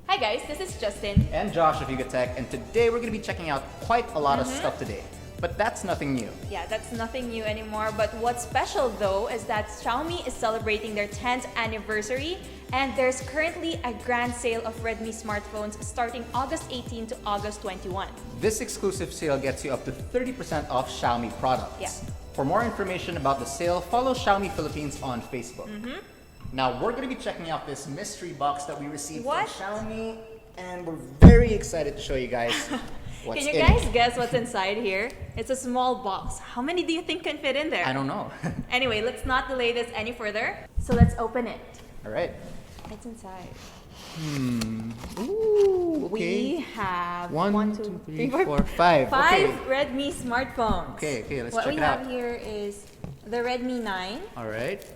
Hi guys, this is Justin. And Josh of Tech, and today we're going to be checking out quite a lot of stuff today. But that's nothing new. Yeah, that's nothing new anymore. But what's special though is that Xiaomi is celebrating their 10th anniversary, and there's currently a grand sale of Redmi smartphones starting August 18 to August 21. This exclusive sale gets you up to 30% off Xiaomi products. Yeah. For more information about the sale, follow Xiaomi Philippines on Facebook. Now we're going to be checking out this mystery box that we received from Xiaomi, and we're very excited to show you guys what's in it. Can you guys guess what's inside here? It's a small box. How many do you think can fit in there? I don't know. Anyway, let's not delay this any further. So let's open it. All right. What's inside? Ooh, okay. We have One, two, three, four, five. Five Okay. Redmi smartphones. Okay, let's what check we it out. have here is the Redmi 9. All right.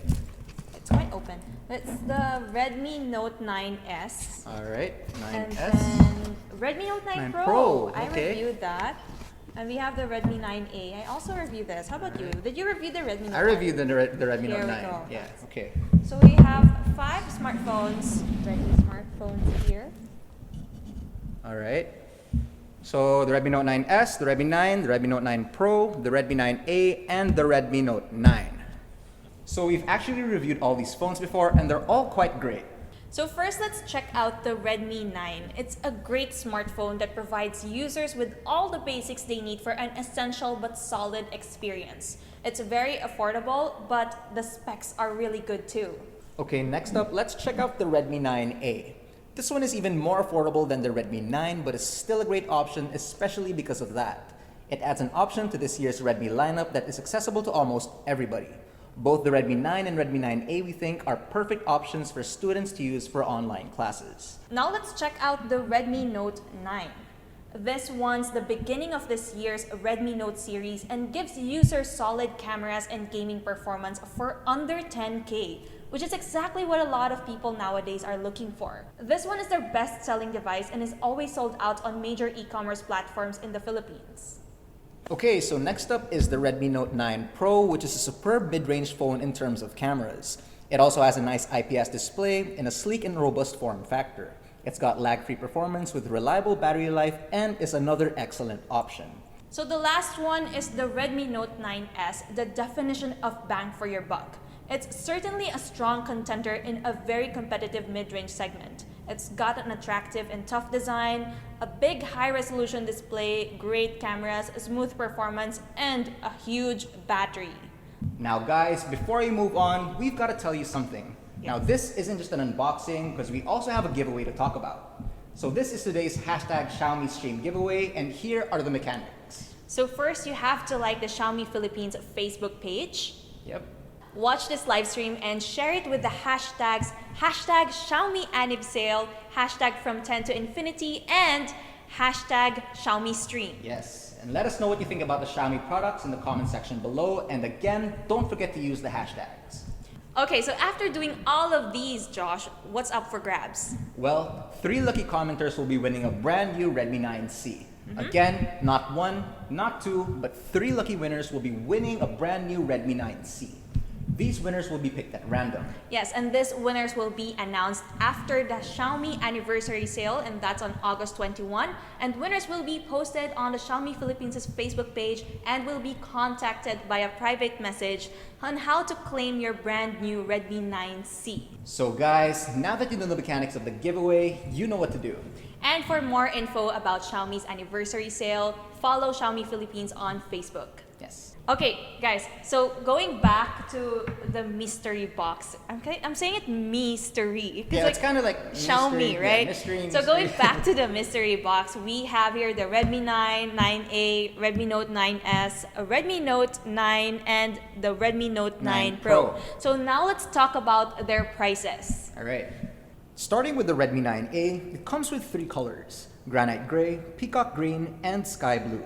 It's quite open. It's the Redmi Note 9S. All right. And 9S. then Redmi Note 9, 9 Pro. Pro, I okay. reviewed that. And we have the Redmi 9A. I also reviewed this. How about you? Did you review the Redmi Note 9? I reviewed the Redmi Here Note we 9. go. Yeah, okay. So we have 5 smartphones, Redmi smartphones here. All right. So the Redmi Note 9S, the Redmi 9, the Redmi Note 9 Pro, the Redmi 9A, and the Redmi Note 9. So we've actually reviewed all these phones before, and they're all quite great. So first, let's check out the Redmi 9. It's a great smartphone that provides users with all the basics they need for an essential but solid experience. It's very affordable, but the specs are really good too. Okay, next up, let's check out the Redmi 9A. This one is even more affordable than the Redmi 9, but is still a great option, especially because of that. It adds an option to this year's Redmi lineup that is accessible to almost everybody. Both the Redmi 9 and Redmi 9A, we think, are perfect options for students to use for online classes. Now let's check out the Redmi Note 9. This one's the beginning of this year's Redmi Note series and gives users solid cameras and gaming performance for under 10K, which is exactly what a lot of people nowadays are looking for. This one is their best-selling device and is always sold out on major e-commerce platforms in the Philippines. Okay, so next up is the Redmi Note 9 Pro, which is a superb mid-range phone in terms of cameras. It also has a nice IPS display in a sleek and robust form factor. It's got lag-free performance with reliable battery life and is another excellent option. So the last one is the Redmi Note 9S, the definition of bang for your buck. It's certainly a strong contender in a very competitive mid-range segment. It's got an attractive and tough design, a big high-resolution display, great cameras, smooth performance, and a huge battery. Now guys, before we move on, we've got to tell you something. Now this isn't just an unboxing, because we also have a giveaway to talk about. So this is today's hashtag Xiaomi Stream giveaway, and here are the mechanics. So first, you have to like the Xiaomi Philippines Facebook page. Yep. Watch this live stream and share it with the hashtags hashtag Xiaomi Anniv Sale, hashtag from 10 to infinity, and hashtag Xiaomi Stream. Yes, and let us know what you think about the Xiaomi products in the comment section below. And again, don't forget to use the hashtags. Okay, so after doing all of these, Josh, what's up for grabs? Well, 3 lucky commenters will be winning a brand new Redmi 9C. Again, not 1, not 2, but 3 lucky winners will be winning a brand new Redmi 9C. These winners will be picked at random. Yes, and these winners will be announced after the Xiaomi anniversary sale, and that's on August 21. And winners will be posted on the Xiaomi Philippines' Facebook page and will be contacted by a private message on how to claim your brand new Redmi 9C. So guys, now that you know the mechanics of the giveaway, you know what to do. And for more info about Xiaomi's anniversary sale, follow Xiaomi Philippines on Facebook. Yes. Okay, guys, so going back to the mystery box. I'm saying it mystery. Yeah, it's kind of like Xiaomi, mystery, right? Yeah, mystery. So going back to the mystery box, we have here the Redmi 9, 9A, Redmi Note 9S, a Redmi Note 9, and the Redmi Note 9 Pro. So now let's talk about their prices. All right. Starting with the Redmi 9A, it comes with 3 colors: granite gray, peacock green, and sky blue.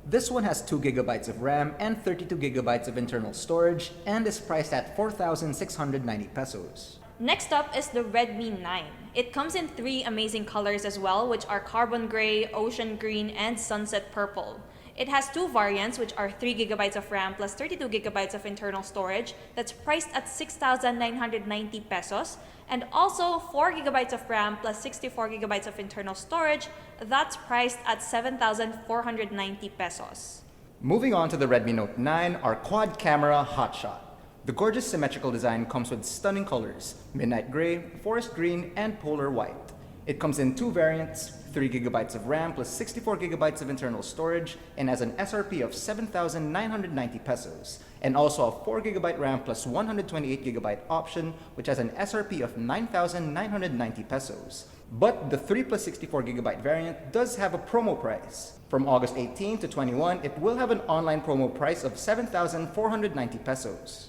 This one has 2 GB of RAM and 32 GB of internal storage and is priced at 4,690 pesos. Next up is the Redmi 9. It comes in 3 amazing colors as well, which are carbon gray, ocean green, and sunset purple. It has two variants, which are 3GB of RAM plus 32GB of internal storage, that's priced at 6,990 pesos, and also 4GB of RAM plus 64GB of internal storage, that's priced at 7,490 pesos. Moving on to the Redmi Note 9, our quad camera hotshot. The gorgeous symmetrical design comes with stunning colors: midnight gray, forest green, and polar white. It comes in two variants, 3GB of RAM plus 64GB of internal storage, and has an SRP of 7,990 pesos, and also a 4GB RAM plus 128GB option, which has an SRP of 9,990 pesos. But the 3 plus 64GB variant does have a promo price. From August 18 to 21, it will have an online promo price of 7,490 pesos.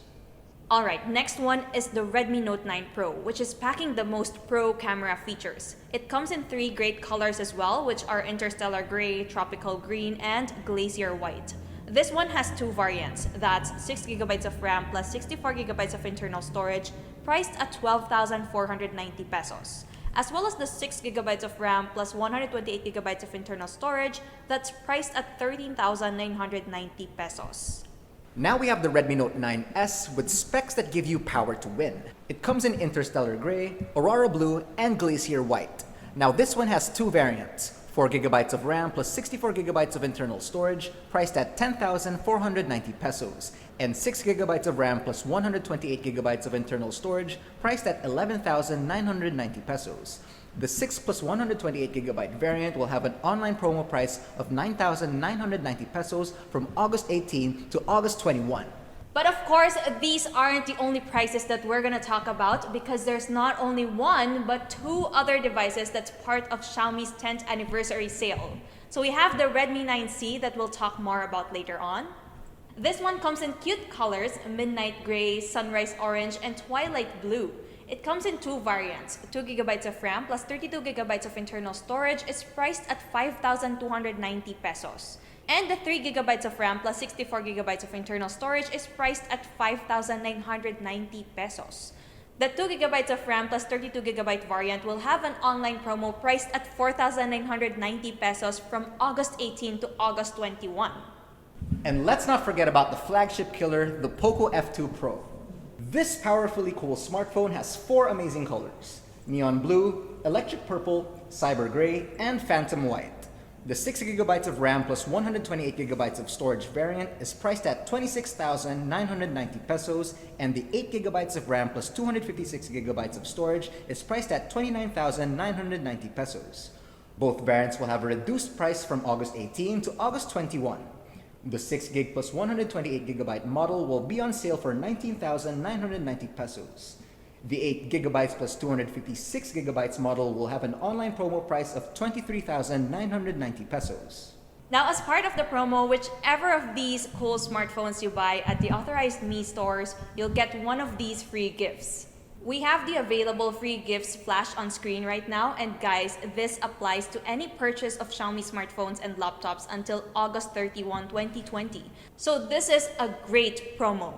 Alright, next one is the Redmi Note 9 Pro, which is packing the most pro camera features. It comes in three great colors as well, which are Interstellar Gray, Tropical Green, and Glacier White. This one has two variants, that's 6GB of RAM plus 64GB of internal storage, priced at 12,490 pesos. As well as the 6GB of RAM plus 128GB of internal storage, that's priced at 13,990 pesos. Now we have the Redmi Note 9S with specs that give you power to win. It comes in Interstellar Gray, Aurora Blue, and Glacier White. Now this one has two variants, 4GB of RAM plus 64GB of internal storage, priced at 10,490 pesos, and 6GB of RAM plus 128GB of internal storage, priced at 11,990 pesos. The 6 plus 128GB variant will have an online promo price of 9,990 pesos from August 18 to August 21. But of course, these aren't the only prices that we're gonna talk about, because there's not only one, but two other devices that's part of Xiaomi's 10th anniversary sale. So we have the Redmi 9C that we'll talk more about later on. This one comes in cute colors, midnight gray, sunrise orange, and twilight blue. It comes in two variants, 2GB of RAM plus 32GB of internal storage is priced at 5,290 pesos. And the 3GB of RAM plus 64GB of internal storage is priced at 5,990 pesos. The 2GB of RAM plus 32GB variant will have an online promo priced at 4,990 pesos from August 18 to August 21. And let's not forget about the flagship killer, the Poco F2 Pro. This powerfully cool smartphone has four amazing colors: neon blue, electric purple, cyber gray, and phantom white. The 6GB of RAM plus 128GB of storage variant is priced at 26,990 pesos, and the 8GB of RAM plus 256GB of storage is priced at 29,990 pesos. Both variants will have a reduced price from August 18 to August 21. The 6GB plus 128GB model will be on sale for 19,990 pesos. The 8GB plus 256GB model will have an online promo price of 23,990 pesos. Now, as part of the promo, whichever of these cool smartphones you buy at the authorized Mi stores, you'll get one of these free gifts. We have the available free gifts flashed on screen right now, and guys, this applies to any purchase of Xiaomi smartphones and laptops until August 31, 2020. So this is a great promo.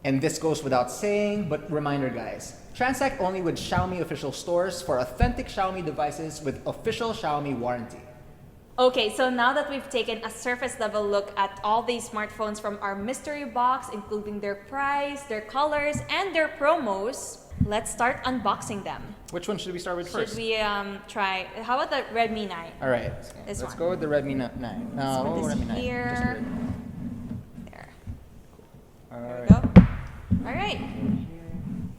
And this goes without saying, but reminder guys, transact only with Xiaomi official stores for authentic Xiaomi devices with official Xiaomi warranty. Okay, so now that we've taken a surface level look at all these smartphones from our mystery box, including their price, their colors, and their promos, let's start unboxing them. Which one should we start with first? Should we try, how about the Redmi 9? All right, This let's one. go with the Redmi Note 9. No, Let's put this Redmi 9. here. Just Redmi. There. All There right. we go. All right.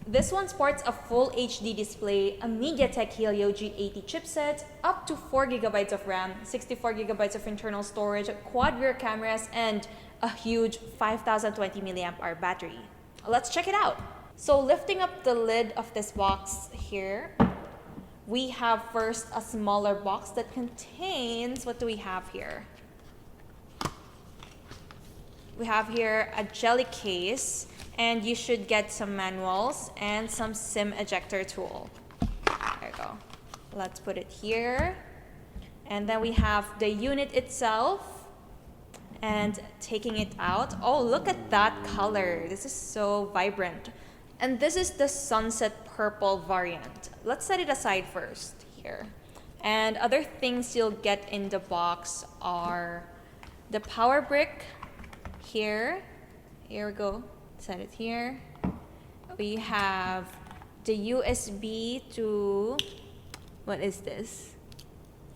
This one sports a full HD display, a MediaTek Helio G80 chipset, up to 4GB of RAM, 64GB of internal storage, quad rear cameras, and a huge 5,020 mAh battery. Let's check it out. So lifting up the lid of this box here, we have first a smaller box that contains, what do we have here? We have here a jelly case, and you should get some manuals and some SIM ejector tool. There you go. Let's put it here. And then we have the unit itself, and taking it out. Oh, look at that color. This is so vibrant. And this is the sunset purple variant. Let's set it aside first here. And other things you'll get in the box are the power brick here. Here we go. Set it here. We have the USB to, what is this?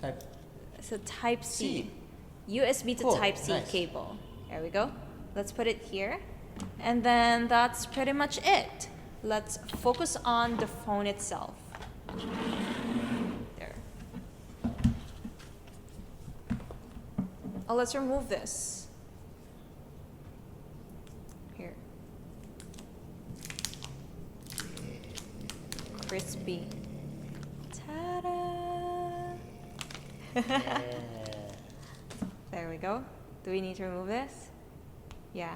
Type. It's a Type C. C. USB to Cool, Type C nice. cable. There we go. Let's put it here. And then that's pretty much it. Let's focus on the phone itself. There. Oh, let's remove this. Here. Crispy. Ta-da! There we go. Do we need to remove this? Yeah.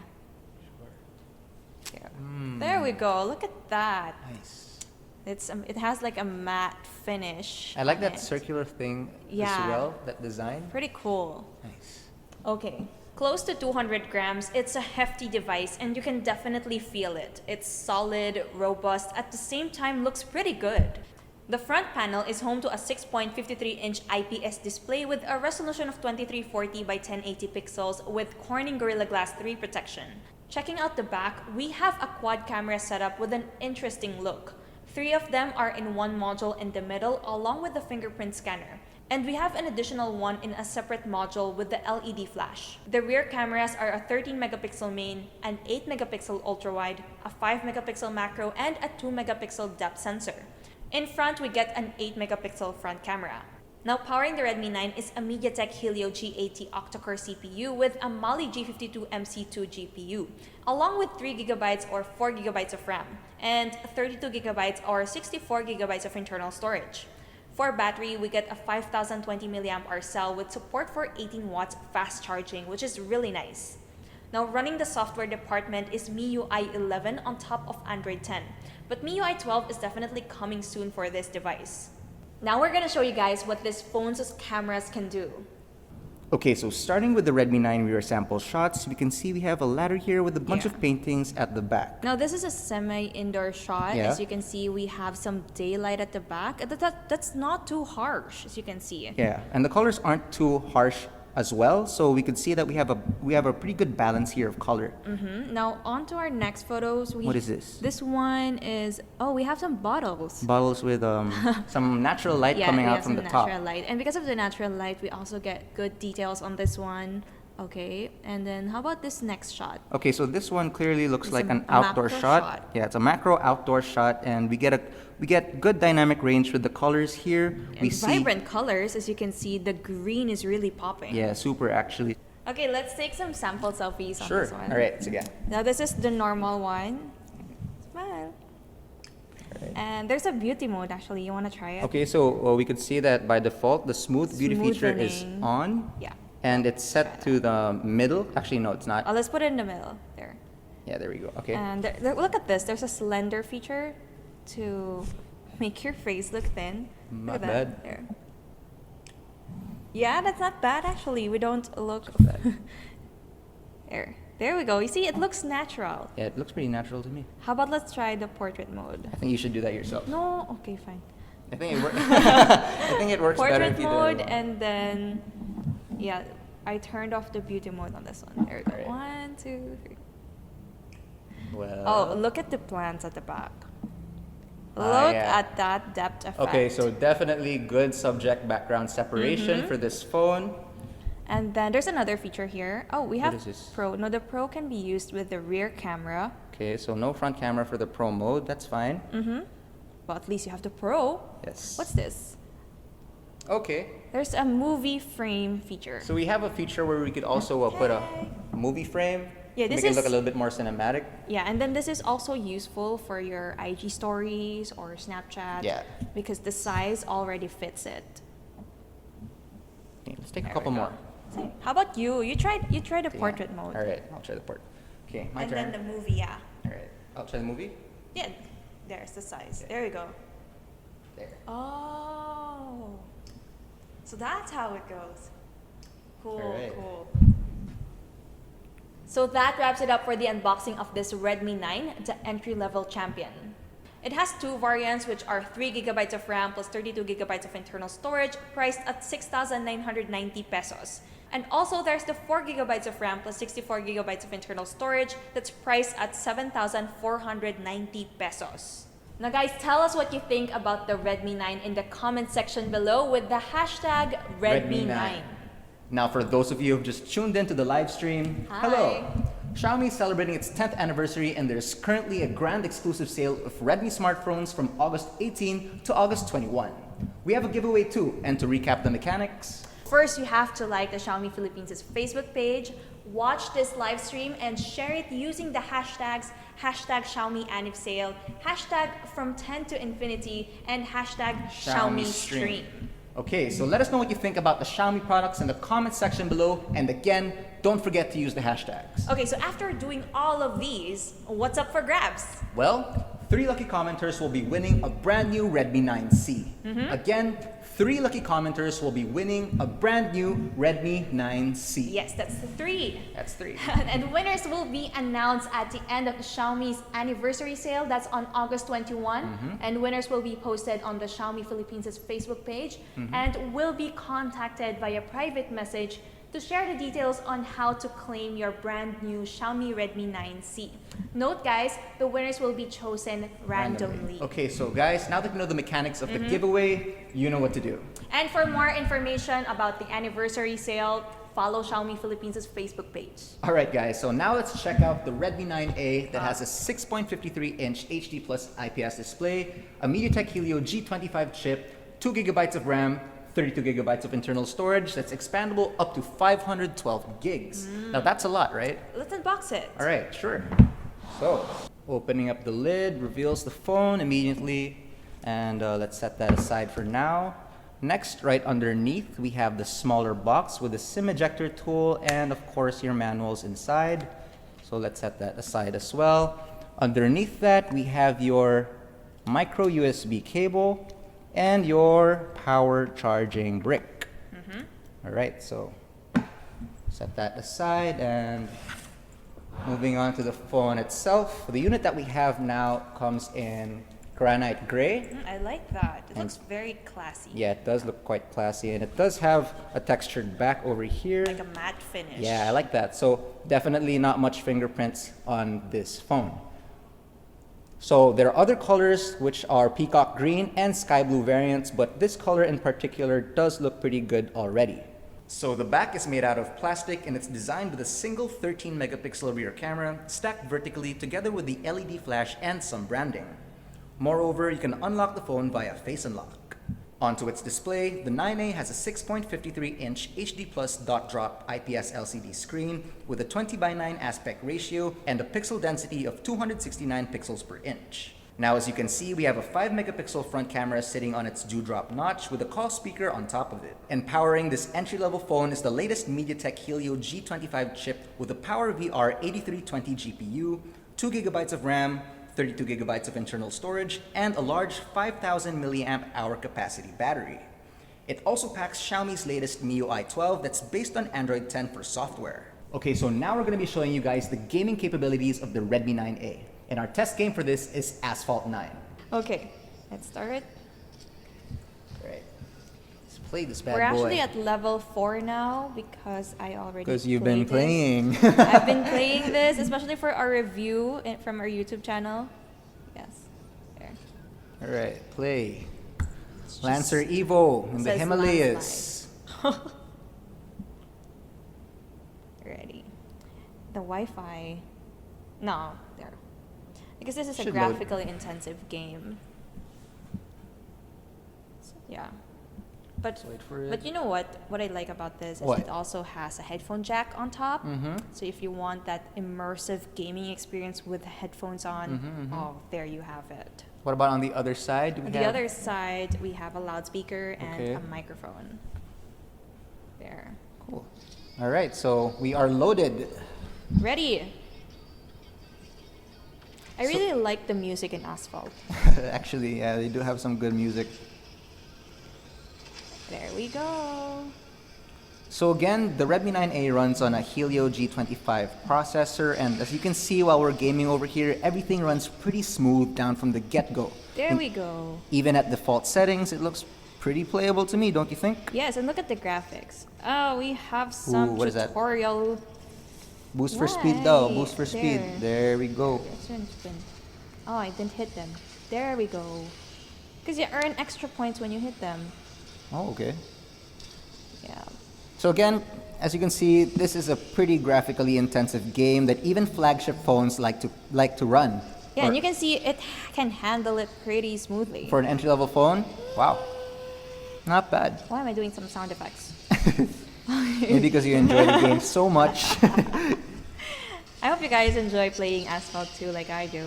Here. There we go. Look at that. Nice. It has like a matte finish. I like on that it. circular thing Yeah. as well, that design. Pretty cool. Nice. Okay. Close to 200 grams, it's a hefty device and you can definitely feel it. It's solid, robust, at the same time looks pretty good. The front panel is home to a 6.53-inch IPS display with a resolution of 2340 by 1080 pixels with Corning Gorilla Glass 3 protection. Checking out the back, we have a quad camera setup with an interesting look. 3 of them are in one module in the middle along with the fingerprint scanner. And we have an additional one in a separate module with the LED flash. The rear cameras are a 13-megapixel main, an 8-megapixel ultra-wide, a 5-megapixel macro, and a 2-megapixel depth sensor. In front, we get an 8-megapixel front camera. Now powering the Redmi 9 is a MediaTek Helio G80 octa-core CPU with a Mali G52 MC2 GPU, along with 3GB or 4GB of RAM, and 32GB or 64GB of internal storage. For battery, we get a 5020 mAh cell with support for 18 watts fast charging, which is really nice. Now running the software department is MIUI 11 on top of Android 10, but MIUI 12 is definitely coming soon for this device. Now we're gonna show you guys what this phone's cameras can do. Okay, so starting with the Redmi 9 rear sample shots, we can see we have a ladder here with a bunch Yeah. of paintings at the back. Now this is a semi-indoor shot. Yeah. As you can see, we have some daylight at the back. That's not too harsh, as you can see. Yeah, and the colors aren't too harsh as well, so we could see that we have a pretty good balance here of color. Now on to our next photos. What is this? This one is, oh, we have some bottles. Bottles with some natural light Yeah, coming we out have from some the top. natural light. And because of the natural light, we also get good details on this one. Okay, and then how about this next shot? Okay, so this one clearly looks It's like a an outdoor macro shot. shot. Yeah, it's a macro outdoor shot, and we get good dynamic range with the colors here. We And see vibrant colors, as you can see, the green is really popping. yeah, super actually. Okay, let's take some sample selfies on Sure. this one. All right, so again. Now this is the normal one. Smile. Alright. And there's a beauty mode actually. You want to try it? Okay, so we could see that by default the smooth beauty feature is Smoothening. on, Yeah. and it's set to the middle. Actually, no, it's not. Oh, let's put it in the middle. There. Yeah, there we go. Okay. And look at this. There's a slender feature to make your face look thin. Not Look at bad. that. There. Yeah, that's not bad actually. We don't look. There we go. You see, it looks natural. Yeah, it looks pretty natural to me. How about let's try the portrait mode? I think you should do that yourself. No, okay, fine. I think it works. I think it works better Portrait if you do mode, it. and then yeah, I turned off the beauty mode on this one. There we go. Alright. 1, 2, 3. Well. Oh, look at the plants at the back. Ah, Look yeah. at that depth effect. Okay, so definitely good subject background separation Mm-hmm. for this phone. And then there's another feature here. Oh, we have is this? Pro. No, the Pro can be used with the rear camera. Okay, so no front camera for the Pro mode. That's fine. Well, at least you have the Pro. Yes. What's this? Okay. There's a movie frame feature. So we have a feature where we could also put a movie frame. Yeah, to this make it look is- a little bit more cinematic. Yeah, and then this is also useful for your IG stories or Snapchat. Yeah. Because the size already fits it. Okay, let's take a There couple we go. more. So, how about you? You tried the Okay, portrait yeah. mode. All right, I'll try the port. Okay, my And turn. then the movie, yeah. All right, I'll try the movie. Yeah, there's the size. There you go. There. Oh. So that's how it goes. Cool, Alright. cool. So that wraps it up for the unboxing of this Redmi 9, the entry-level champion. It has two variants, which are 3GB of RAM plus 32GB of internal storage, priced at 6,990 pesos. And also there's the 4GB of RAM plus 64GB of internal storage that's priced at 7,490 pesos. Now guys, tell us what you think about the Redmi 9 in the comment section below with the hashtag Redmi9. Now for those of you who've just tuned into the live stream, Hi. hello! Xiaomi is celebrating its 10th anniversary and there's currently a grand exclusive sale of Redmi smartphones from August 18 to August 21. We have a giveaway too, and to recap the mechanics, first, you have to like the Xiaomi Philippines' Facebook page, watch this live stream, and share it using the hashtags #Xiaomi Anniv Sale, #from 10 to infinity, and #Xiaomi Stream. Okay, so let us know what you think about the Xiaomi products in the comment section below, and again, don't forget to use the hashtags. Okay, so after doing all of these, what's up for grabs? Well, 3 lucky commenters will be winning a brand new Redmi 9C. Again, 3 lucky commenters will be winning a brand new Redmi 9C. Yes, that's the 3. That's 3. And winners will be announced at the end of Xiaomi's anniversary sale. That's on August 21. And winners will be posted on the Xiaomi Philippines' Facebook page and will be contacted via private message to share the details on how to claim your brand new Xiaomi Redmi 9C. Note guys, the winners will be chosen randomly. Okay, so guys, now that you know the mechanics of the giveaway, you know what to do. And for more information about the anniversary sale, follow Xiaomi Philippines' Facebook page. Alright guys, so now let's check out the Redmi 9A that has a 6.53-inch HD Plus IPS display, a MediaTek Helio G25 chip, 2GB of RAM, 32GB of internal storage that's expandable up to 512 gigs. Now that's a lot, right? Let's unbox it. All right, sure. So, opening up the lid reveals the phone immediately, and let's set that aside for now. Next, right underneath, we have the smaller box with the SIM ejector tool and of course your manuals inside. So let's set that aside as well. Underneath that, we have your micro USB cable and your power charging brick. All right, so set that aside, and moving on to the phone itself. The unit that we have now comes in granite gray. I like that. It looks very classy. Yeah, it does look quite classy, and it does have a textured back over here. Like a matte finish. Yeah, I like that. So definitely not much fingerprints on this phone. So there are other colors which are peacock green and sky blue variants, but this color in particular does look pretty good already. So the back is made out of plastic and it's designed with a single 13-megapixel rear camera stacked vertically together with the LED flash and some branding. Moreover, you can unlock the phone via Face Unlock. Onto its display, the 9A has a 6.53-inch HD Plus dot drop IPS LCD screen with a 20:9 aspect ratio and a pixel density of 269 pixels per inch. Now as you can see, we have a 5-megapixel front camera sitting on its dewdrop notch with a call speaker on top of it. And powering this entry-level phone is the latest MediaTek Helio G25 chip with a PowerVR 8320 GPU, 2GB of RAM, 32GB of internal storage, and a large 5,000 mAh capacity battery. It also packs Xiaomi's latest MIUI 12 that's based on Android 10 for software. Okay, so now we're going to be showing you guys the gaming capabilities of the Redmi 9A. And our test game for this is Asphalt 9. Okay, let's start. Alright, let's play this bad boy. We're actually at level 4 now because I already Because you've played been playing. this. I've been playing this, especially for our review from our YouTube channel. Yes, there. Alright, play. Lancer Evo in the Says Himalayas. Ready. The Wi-Fi. No, there. Because this is a Should load. graphically intensive game. So, yeah. But Let's wait for it. but you know what I like about this is What? it also has a headphone jack on top. Mm-hmm. So if you want that immersive gaming experience with the headphones on, oh, there you have it. What about on the other side? Do we On the have- other side, we have a loudspeaker and Okay. a microphone. There. Cool. Alright, so we are loaded. Ready. I really like the music in Asphalt. Actually, yeah, they do have some good music. There we go. So again, the Redmi 9A runs on a Helio G25 processor, and as you can see while we're gaming over here, everything runs pretty smooth down from the get-go. There we go. Even at default settings, it looks pretty playable to me, don't you think? Yes, and look at the graphics. Oh, we have some what is that? tutorial. Boost for speed though, Right, boost for speed. There we go. Spin. Oh, I didn't hit them. There we go. Because you earn extra points when you hit them. Oh, okay. Yeah. So again, as you can see, this is a pretty graphically intensive game that even flagship phones like to run. Yeah, and you can see it can handle it pretty smoothly. For an entry-level phone, wow, not bad. Why am I doing some sound effects? Maybe because you enjoy the game so much. I hope you guys enjoy playing Asphalt 2 like I do.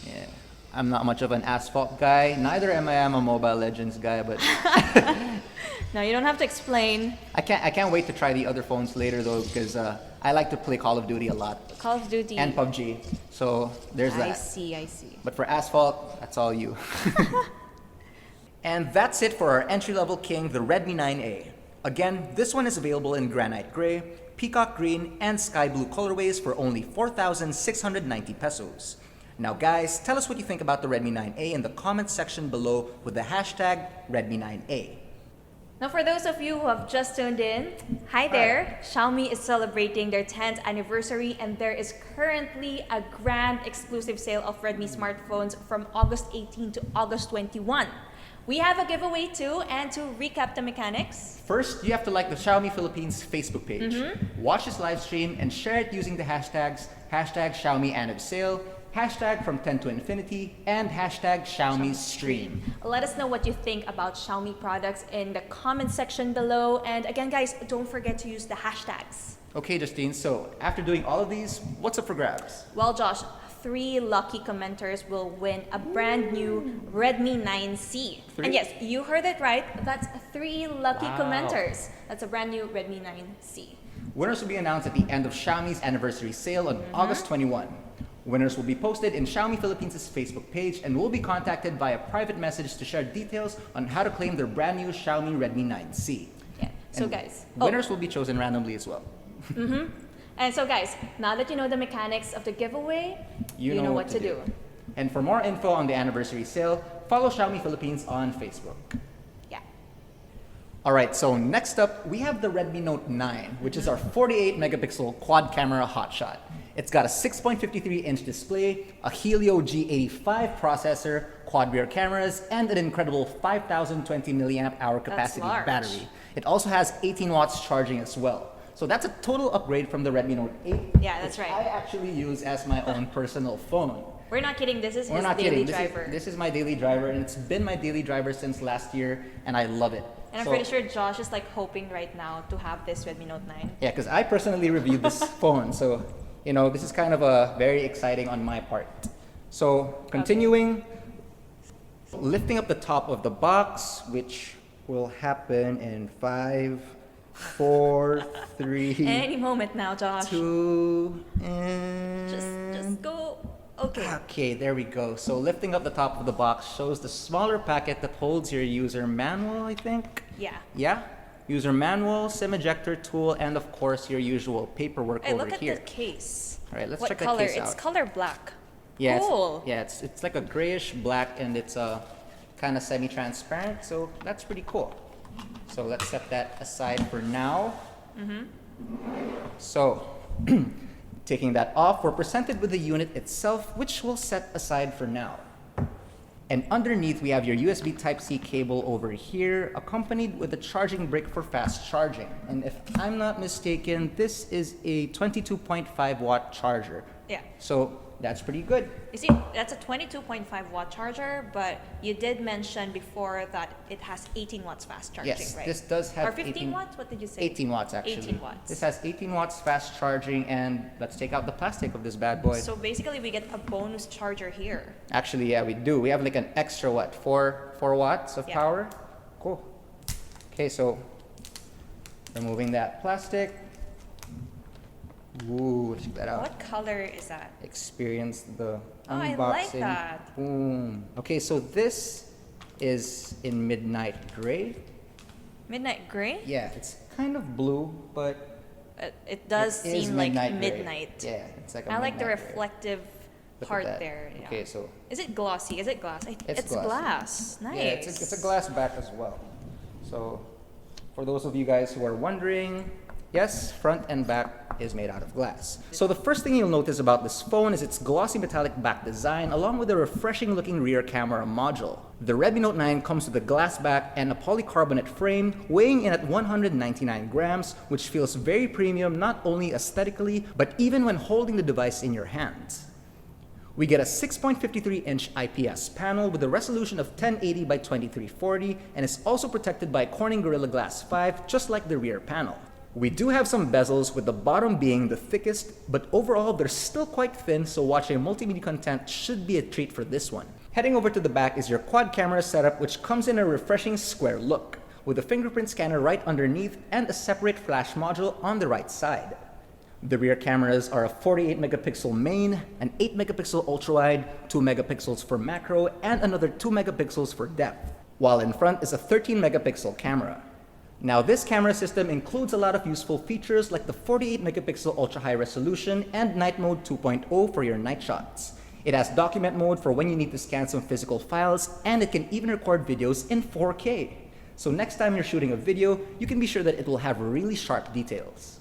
Yeah, I'm not much of an Asphalt guy. Neither am I. I'm a Mobile Legends guy, but No, you don't have to explain. I can't wait to try the other phones later though, because I like to play Call of Duty a lot Call of Duty. and PUBG. So there's that. I see. But for Asphalt, that's all you. And that's it for our entry-level king, the Redmi 9A. Again, this one is available in Granite Gray, Peacock Green, and Sky Blue colorways for only 4,690 pesos. Now guys, tell us what you think about the Redmi 9A in the comments section below with the hashtag Redmi9A. Now for those of you who have just tuned in, hi there! Xiaomi is celebrating their 10th anniversary and there is currently a grand exclusive sale of Redmi smartphones from August 18 to August 21. We have a giveaway too, and to recap the mechanics. First, you have to like the Xiaomi Philippines Facebook page, watch this live stream, and share it using the hashtags Xiaomi Anniv Sale, hashtag from 10 to infinity, and hashtag Xiaomi Stream. Let us know what you think about Xiaomi products in the comment section below. And again guys, don't forget to use the hashtags. Okay, Justine, so after doing all of these, what's up for grabs? Well Josh, 3 lucky commenters will win a brand new Redmi 9C. 3? And yes, you heard it right, that's 3 lucky Wow. commenters. That's a brand new Redmi 9C. Winners will be announced at the end of Xiaomi's anniversary sale on August 21. Winners will be posted in Xiaomi Philippines' Facebook page and will be contacted via private message to share details on how to claim their brand new Xiaomi Redmi 9C. Yeah, so And guys. winners will be chosen randomly as well. And so guys, now that you know the mechanics of the giveaway, you know what to do. And for more info on the anniversary sale, follow Xiaomi Philippines on Facebook. Yeah. Alright, so next up, we have the Redmi Note 9, which is our 48 megapixel quad camera hotshot. It's got a 6.53-inch display, a Helio G85 processor, quad rear cameras, and an incredible 5,020 milliamp hour capacity large. battery. It also has 18 watts charging as well. So that's a total upgrade from the Redmi Note 8. Yeah, that's which right. I actually use as my own personal phone. We're not kidding, this is We're his not daily kidding. driver. This is my daily driver, and it's been my daily driver since last year, and I love it. And I'm pretty sure Josh is like hoping right now to have this Redmi Note 9. Yeah, because I personally reviewed this phone, so you know this is kind of a very exciting on my part. So continuing, lifting up the top of the box, which will happen in 5, 4, 3, Any moment now, Josh. 2, and Just go. Okay. Okay, there we go. So lifting up the top of the box shows the smaller packet that holds your user manual, I think. Yeah. Yeah? User manual, SIM ejector tool, and of course your usual paperwork Hey, over look at here. the case. All right, let's What check color? that case It's out. color black. Yeah, Cool. it's like a grayish black, and it's kind of semi-transparent, so that's pretty cool. So let's set that aside for now. So taking that off, we're presented with the unit itself, which we'll set aside for now. And underneath, we have your USB Type-C cable over here, accompanied with a charging brick for fast charging. And if I'm not mistaken, this is a 22.5 watt charger. Yeah. So that's pretty good. You see, that's a 22.5 watt charger, but you did mention before that it has 18 watts fast charging, Yes, right? this does have Or 15 watts? What did you say? 18 watts actually. 18 watts. This has 18 watts fast charging, and let's take out the plastic of this bad boy. So basically, we get a bonus charger here. Actually, yeah, we do. We have like an extra what? 4 watts of Yeah. power. Cool. Okay, so removing that plastic. Ooh, check that out. What color is that? Experience the Oh, I unboxing. like that. Boom. Okay, so this is in midnight gray. Midnight gray? Yeah, it's kind of blue, but It does it is seem like gray. midnight. Yeah, it's like a I like the midnight gray. reflective Look at part that. there. Yeah. Okay, so Is it glossy? Is it glass? It's glossy. glass. Nice. yeah, it's a glass back as well. So for those of you guys who are wondering, yes, front and back is made out of glass. So the first thing you'll notice about this phone is its glossy metallic back design along with a refreshing looking rear camera module. The Redmi Note 9 comes with a glass back and a polycarbonate frame weighing in at 199 grams, which feels very premium not only aesthetically, but even when holding the device in your hands. We get a 6.53-inch IPS panel with a resolution of 1080 by 2340 and is also protected by Corning Gorilla Glass 5, just like the rear panel. We do have some bezels, with the bottom being the thickest, but overall they're still quite thin, so watching multimedia content should be a treat for this one. Heading over to the back is your quad camera setup, which comes in a refreshing square look, with a fingerprint scanner right underneath and a separate flash module on the right side. The rear cameras are a 48 megapixel main, an 8 megapixel ultra-wide, 2 megapixels for macro, and another 2 megapixels for depth, while in front is a 13 megapixel camera. Now this camera system includes a lot of useful features like the 48 megapixel ultra-high resolution and night mode 2.0 for your night shots. It has document mode for when you need to scan some physical files, and it can even record videos in 4K. So next time you're shooting a video, you can be sure that it will have really sharp details.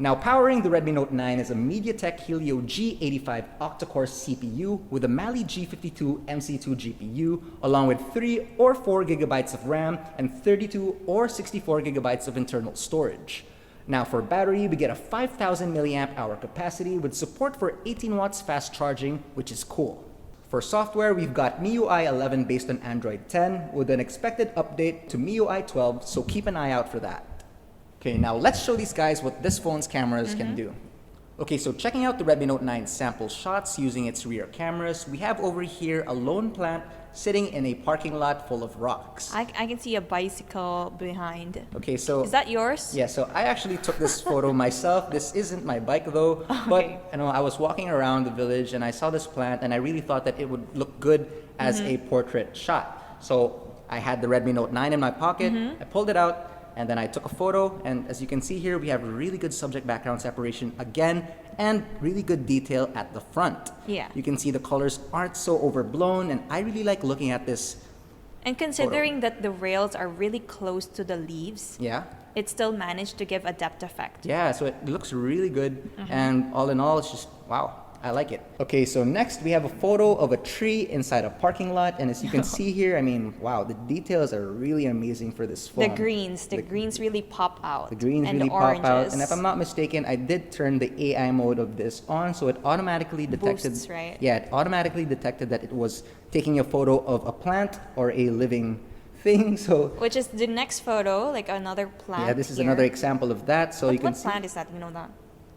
Now powering the Redmi Note 9 is a MediaTek Helio G85 octa-core CPU with a Mali G52 MC2 GPU, along with 3 or 4 gigabytes of RAM and 32 or 64 gigabytes of internal storage. Now for battery, we get a 5000 milliamp hour capacity with support for 18 watts fast charging, which is cool. For software, we've got MIUI 11 based on Android 10 with an expected update to MIUI 12, so keep an eye out for that. Okay, now let's show these guys what this phone's cameras can do. Okay, so checking out the Redmi Note 9 sample shots using its rear cameras, we have over here a lone plant sitting in a parking lot full of rocks. I can see a bicycle behind. Okay, so... Is that yours? Yeah, so I actually took this photo myself. This isn't my bike though, but you know, I was walking around the village and I saw this plant and I really thought that it would look good as a portrait shot. So I had the Redmi Note 9 in my pocket, I pulled it out, and then I took a photo, and as you can see here, we have really good subject background separation again, and really good detail at the front. Yeah. You can see the colors aren't so overblown, and I really like looking at this. And considering that the rails are really close to the leaves, Yeah. it still managed to give a depth effect. Yeah, so it looks really good, and all in all, it's just, wow. I like it. Okay, so next we have a photo of a tree inside a parking lot, and as you can see here, I mean, wow, the details are really amazing for this phone. The greens really pop out. The greens and really the pop oranges. out, and if I'm not mistaken, I did turn the AI mode of this on, so it automatically detected. Boosts, right? Yeah, it automatically detected that it was taking a photo of a plant or a living thing. So Which is the next photo, like another plant. yeah, this is here. another example of that. So you can What see. plant is that? You know that?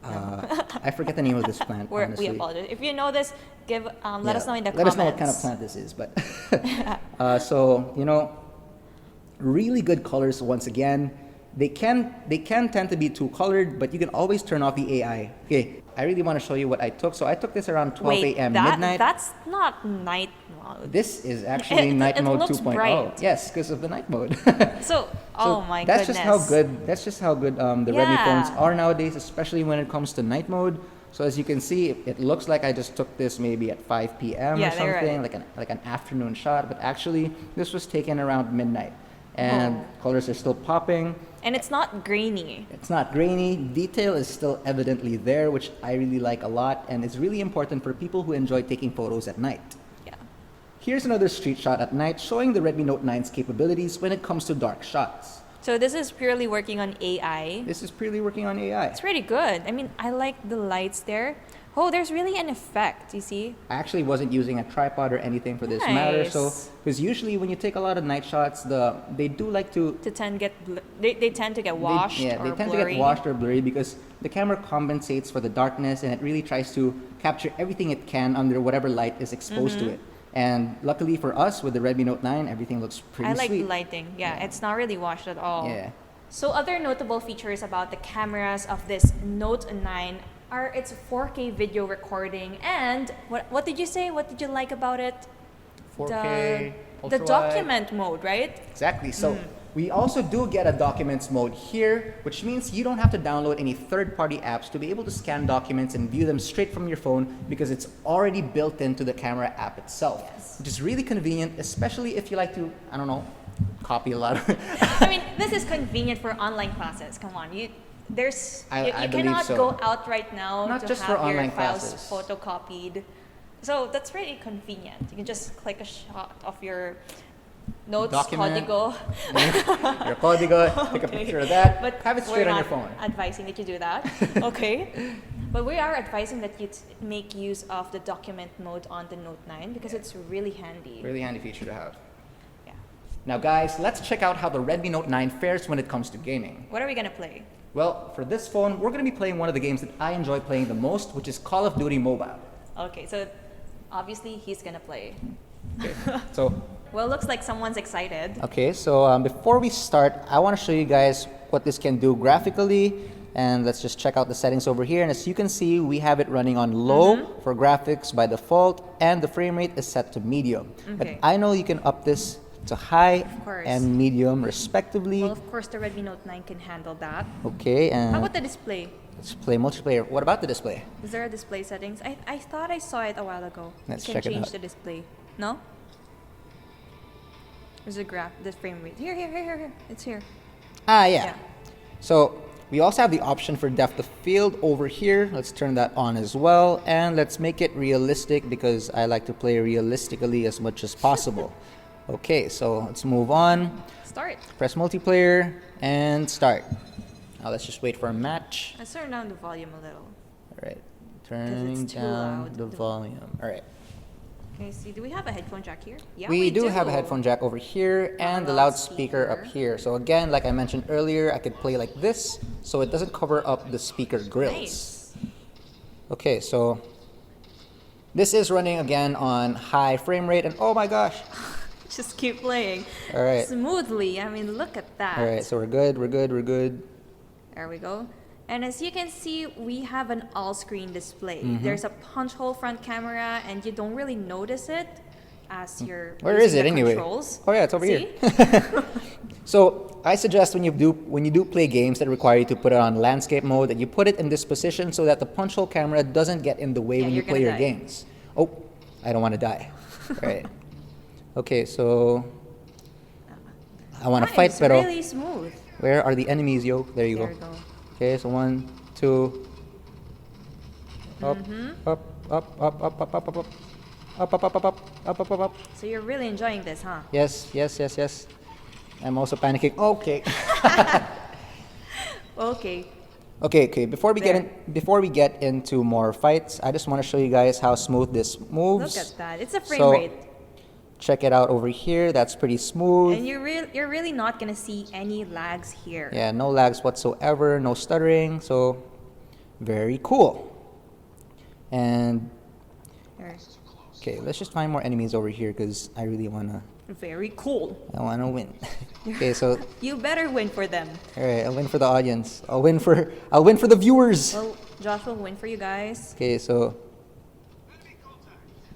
I forget the name of this plant. We honestly. apologize. If you know this, let Yeah, us know in the let comments. us know what kind of plant this is. But so you know, really good colors once again. They can tend to be too colored, but you can always turn off the AI. Okay, I really want to show you what I took. So I took this around 12 a.m. midnight. That's not night mode. This is actually night it mode looks 2.0. bright. Yes, because of the night mode. So, oh my that's goodness. That's just how good the Redmi phones are nowadays, especially when it comes to night mode. So as you can see, it looks like I just took this maybe at 5 p.m. Yeah, or they're something, right. like an afternoon shot. But actually, this was taken around midnight, and colors are still popping. And it's not grainy. It's not grainy. Detail is still evidently there, which I really like a lot, and it's really important for people who enjoy taking photos at night. Yeah. Here's another street shot at night showing the Redmi Note 9's capabilities when it comes to dark shots. So this is purely working on AI. This is purely working on AI. It's pretty good. I mean, I like the lights there. Oh, there's really an effect, you see? I actually wasn't using a tripod or anything for this matter, so Nice. because usually when you take a lot of night shots, they do like to They tend to get washed they or tend to blurry. get washed or blurry because the camera compensates for the darkness and it really tries to capture everything it can under whatever light is exposed to it. And luckily for us, with the Redmi Note 9, everything looks pretty I like sweet. the lighting. Yeah, it's not really washed at all. Yeah. So other notable features about the cameras of this Note 9 are its 4K video recording and what did you say? What did you like about it? 4K, The ultra-wide. document mode, right? Exactly. So we also do get a documents mode here, which means you don't have to download any third-party apps to be able to scan documents and view them straight from your phone because it's already built into the camera app itself, Yes. which is really convenient, especially if you like to, I don't know, copy a lot of I mean, this is convenient for online classes. Come on, you I believe cannot so. go out right now Not to just have for your online files classes. photocopied. So that's really convenient. You can just click a shot of your notes Document. código. your código, take a Okay. picture of that, But have it we're straight on your not phone. advising that you do that. Okay. But we are advising that you make use of the document mode on the Note 9 because it's really handy. Really handy feature to have. Yeah. Now guys, let's check out how the Redmi Note 9 fares when it comes to gaming. What are we gonna play? Well, for this phone, we're going to be playing one of the games that I enjoy playing the most, which is Call of Duty Mobile. Okay, so obviously he's gonna play. Okay, so Well, looks like someone's excited. before we start, I want to show you guys what this can do graphically, and let's just check out the settings over here. And as you can see, we have it running on low for graphics by default, and the frame rate is set to medium. But Okay. I know you can up this to high course. and medium respectively. Well, of course, the Redmi Note 9 can handle that. Okay, and How about the display? let's play multiplayer. What about the display? Is there a display settings? I thought I saw it a while ago. Let's you check can it change out. the display. No? There's a graph, the frame rate. Here. It's here. Ah, yeah. Yeah. So we also have the option for depth of field over here. Let's turn that on as well. And let's make it realistic because I like to play realistically as much as possible. Okay, so let's move on. Start. Press multiplayer and start. Now let's just wait for a match. Let's turn down the volume a little. All right, turning too down loud. the volume. All right. Okay, see, do we have a headphone jack here? Yeah, We do have a headphone jack over here and the loudspeaker up here. So again, like I mentioned earlier, I could play like this so it doesn't cover up the speaker grills. Nice. Okay, so this is running again on high frame rate, and oh my gosh. Just keep playing. All right. Smoothly. I mean, look at that. All right, so we're good. There we go. And as you can see, we have an all-screen display. Mm-hmm. There's a punch hole front camera, and you don't really notice it as you're Where is using it the anyway? controls. Oh yeah, it's over See? here. So I suggest when you do play games that require you to put it on landscape mode, that you put it in this position so that the punch hole camera doesn't get in the way Yeah, when you you're play your gonna die. games. Oh, I don't want to die. All right. Okay, so I want to Nice, fight, pero really smooth. where are the enemies, yo? There you There go. we go. Okay, so 1, 2, up, Mm-hmm. up, up, up, up, up, up, up, up, up, up, up, up, up, up, up, up. So you're really enjoying this, huh? Yes. I'm also panicking. Okay. Okay. Okay. Before we get into more fights, I just want to show you guys how smooth this moves. Look at that. It's a frame So, rate. Check it out over here. That's pretty smooth. And you're really not gonna see any lags here. Yeah, no lags whatsoever, no stuttering. So, very cool. And There. okay, let's just find more enemies over here because I really wanna Very cool. win. Okay, so You better win for them. all right, I'll win for the audience. I'll win for the viewers. Well, Josh will win for you guys. Okay, so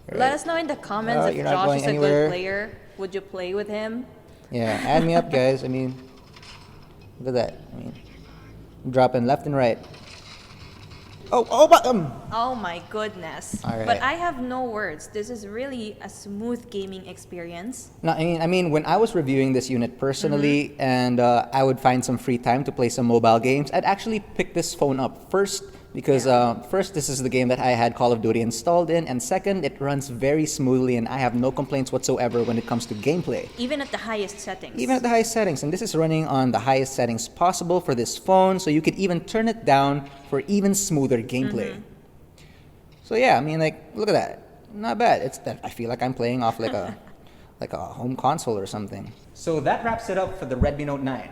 all Let right. us know in the comments Oh, if you're not Josh going is a anywhere. good player. Would you play with him? Yeah, add me up, guys. I mean, look at that. I mean, dropping left and right. Oh my goodness. All right. But I have no words. This is really a smooth gaming experience. No, I mean, when I was reviewing this unit personally, and I would find some free time to play some mobile games, I'd actually pick this phone up first because first, this is the game that I had Call of Duty installed in, and second, it runs very smoothly, and I have no complaints whatsoever when it comes to gameplay. Even at the highest settings. Even at the highest settings, and this is running on the highest settings possible for this phone, so you could even turn it down for even smoother gameplay. So yeah, I mean, like, look at that. Not bad. I feel like I'm playing off like a home console or something. So that wraps it up for the Redmi Note 9.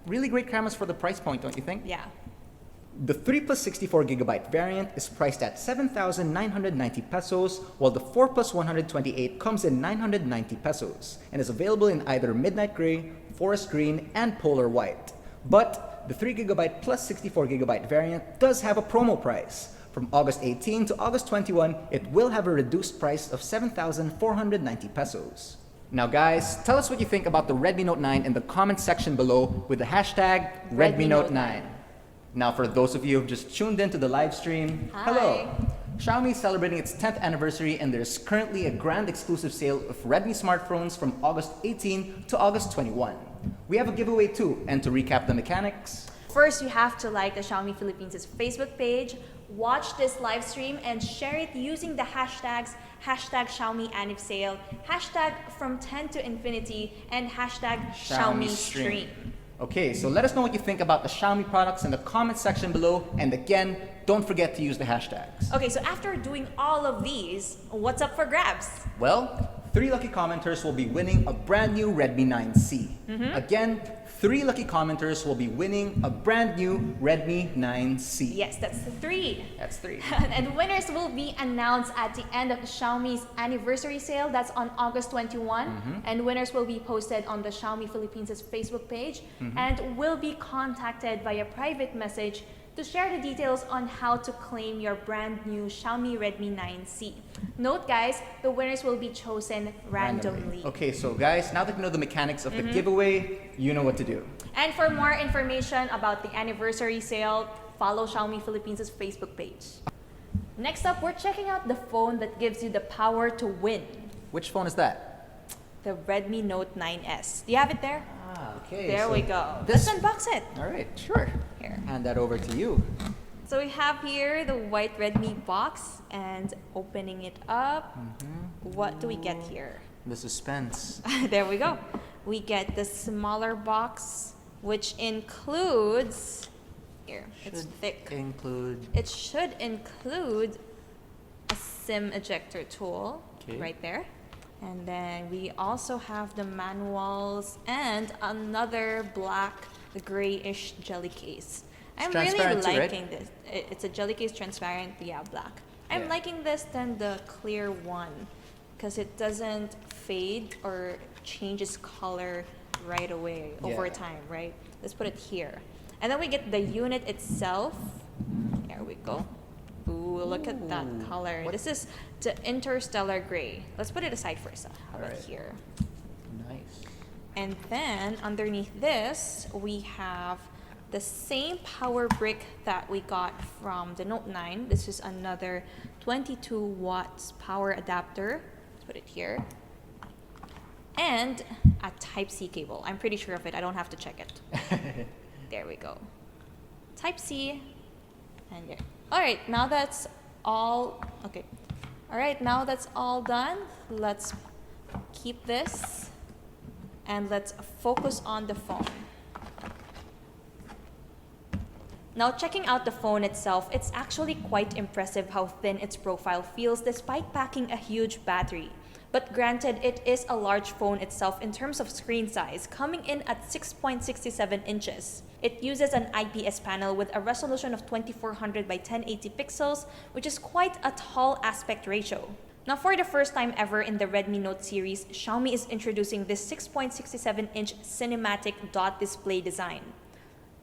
Really great cameras for the price point, don't you think? Yeah. The 3 plus 64 gigabyte variant is priced at 7,990 pesos, while the 4 plus 128 comes in 990 pesos and is available in either midnight gray, forest green, and polar white. But the 3 gigabyte plus 64 gigabyte variant does have a promo price. From August 18 to August 21, it will have a reduced price of 7,490 pesos. Now guys, tell us what you think about the Redmi Note 9 in the comment section below with the hashtag Redmi Note 9. Now for those of you who've just tuned into the live stream, Hi. hello. Xiaomi is celebrating its 10th anniversary, and there's currently a grand exclusive sale of Redmi smartphones from August 18 to August 21. We have a giveaway too, and to recap the mechanics, First, you have to like the Xiaomi Philippines' Facebook page, watch this live stream, and share it using the hashtags #XiaomiAnniversale, #from10 to infinity, and #Xiaomi Stream. Okay, so let us know what you think about the Xiaomi products in the comment section below, and again, don't forget to use the hashtags. Okay, so after doing all of these, what's up for grabs? Well, 3 lucky commenters will be winning a brand new Redmi 9C. Again, 3 lucky commenters will be winning a brand new Redmi 9C. Yes, that's 3. That's 3. And winners will be announced at the end of Xiaomi's anniversary sale. That's on August 21. And winners will be posted on the Xiaomi Philippines' Facebook page and will be contacted via private message to share the details on how to claim your brand new Xiaomi Redmi 9C. Note guys, the winners will be chosen randomly. Okay, so guys, now that you know the mechanics of the giveaway, you know what to do. And for more information about the anniversary sale, follow Xiaomi Philippines' Facebook page. Next up, we're checking out the phone that gives you the power to win. Which phone is that? The Redmi Note 9S. Do you have it there? Okay. There so we go. This... Let's unbox it. All right, sure. Here. Hand that over to you. So we have here the white Redmi box, and opening it up, what do we get here? The suspense. There we go. We get the smaller box, which includes, here, it's thick. It should include a SIM ejector tool right there. And then we also have the manuals and another black grayish jelly case. I'm really liking this. It's a jelly case, transparent, black. I'm liking this than the clear one because it doesn't fade or changes color right away over time, right? Let's put it here. And then we get the unit itself. There we go. Ooh, look at that color. This is the interstellar gray. Let's put it aside first. How about here? Nice. And then underneath this, we have the same power brick that we got from the Note 9. This is another 22 watts power adapter. Let's put it here. And a Type-C cable. I'm pretty sure of it. I don't have to check it. There we go. Type-C. And there. All right, now that's all. Okay. All right, now that's all done. Let's keep this and let's focus on the phone. Now, checking out the phone itself, it's actually quite impressive how thin its profile feels despite packing a huge battery. But granted, it is a large phone itself in terms of screen size, coming in at 6.67 inches. It uses an IPS panel with a resolution of 2400 by 1080 pixels, which is quite a tall aspect ratio. Now, for the first time ever in the Redmi Note series, Xiaomi is introducing this 6.67-inch cinematic dot display design.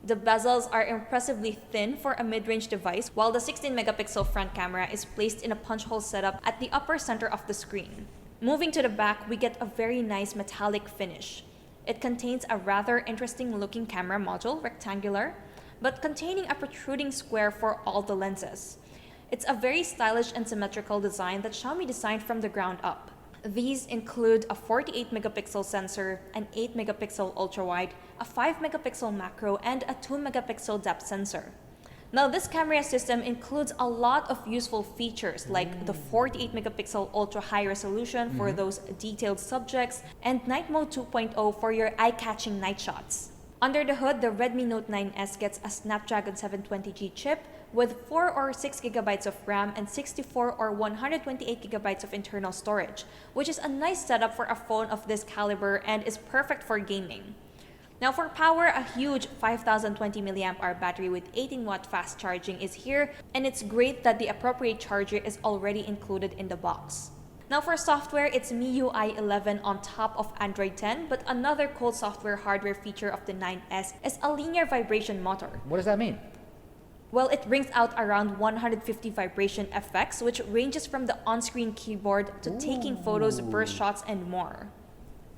The bezels are impressively thin for a mid-range device, while the 16-megapixel front camera is placed in a punch hole setup at the upper center of the screen. Moving to the back, we get a very nice metallic finish. It contains a rather interesting-looking camera module, rectangular, but containing a protruding square for all the lenses. It's a very stylish and symmetrical design that Xiaomi designed from the ground up. These include a 48-megapixel sensor, an 8-megapixel ultra-wide, a 5-megapixel macro, and a 2-megapixel depth sensor. Now, this camera system includes a lot of useful features like the 48-megapixel ultra-high resolution for those detailed subjects and Night Mode 2.0 for your eye-catching night shots. Under the hood, the Redmi Note 9S gets a Snapdragon 720G chip with 4 or 6 gigabytes of RAM and 64 or 128 gigabytes of internal storage, which is a nice setup for a phone of this caliber and is perfect for gaming. Now for power, a huge 5020 mAh battery with 18-watt fast charging is here, and it's great that the appropriate charger is already included in the box. Now for software, it's MIUI 11 on top of Android 10, but another cool software hardware feature of the 9S is a linear vibration motor. What does that mean? Well, it brings out around 150 vibration effects, which ranges from the on-screen keyboard to taking photos, burst shots, and more.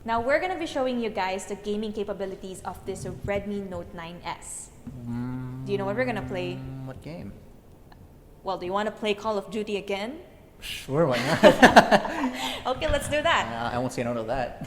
Now, we're going to be showing you guys the gaming capabilities of this Redmi Note 9S. Do you know what we're going to play? What game? Well, do you want to play Call of Duty again? Sure, why not? Okay, let's do that. I won't say no to that.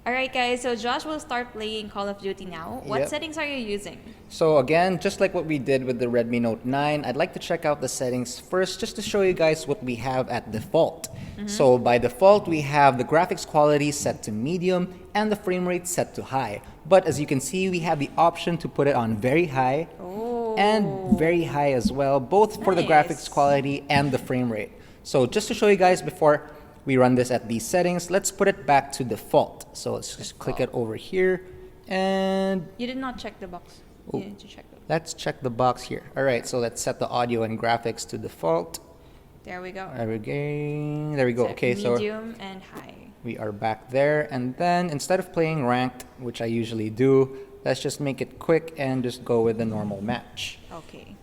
Alright guys, so Josh will start playing Call of Duty now. What Yep. settings are you using? So again, just like what we did with the Redmi Note 9, I'd like to check out the settings first just to show you guys what we have at default. So by default, we have the graphics quality set to medium and the frame rate set to high. But as you can see, we have the option to put it on very high and very high as well, both for the graphics Nice. quality and the frame rate. So just to show you guys before we run this at these settings, let's put it back to default. So let's just click it over here and You did not check the box. Oh. You need to check it. let's check the box here. All right, so let's set the audio and graphics to default. There we go. There we go. Set Okay, so medium and high. we are back there. And then instead of playing ranked, which I usually do, let's just make it quick and just go with the normal match. Okay.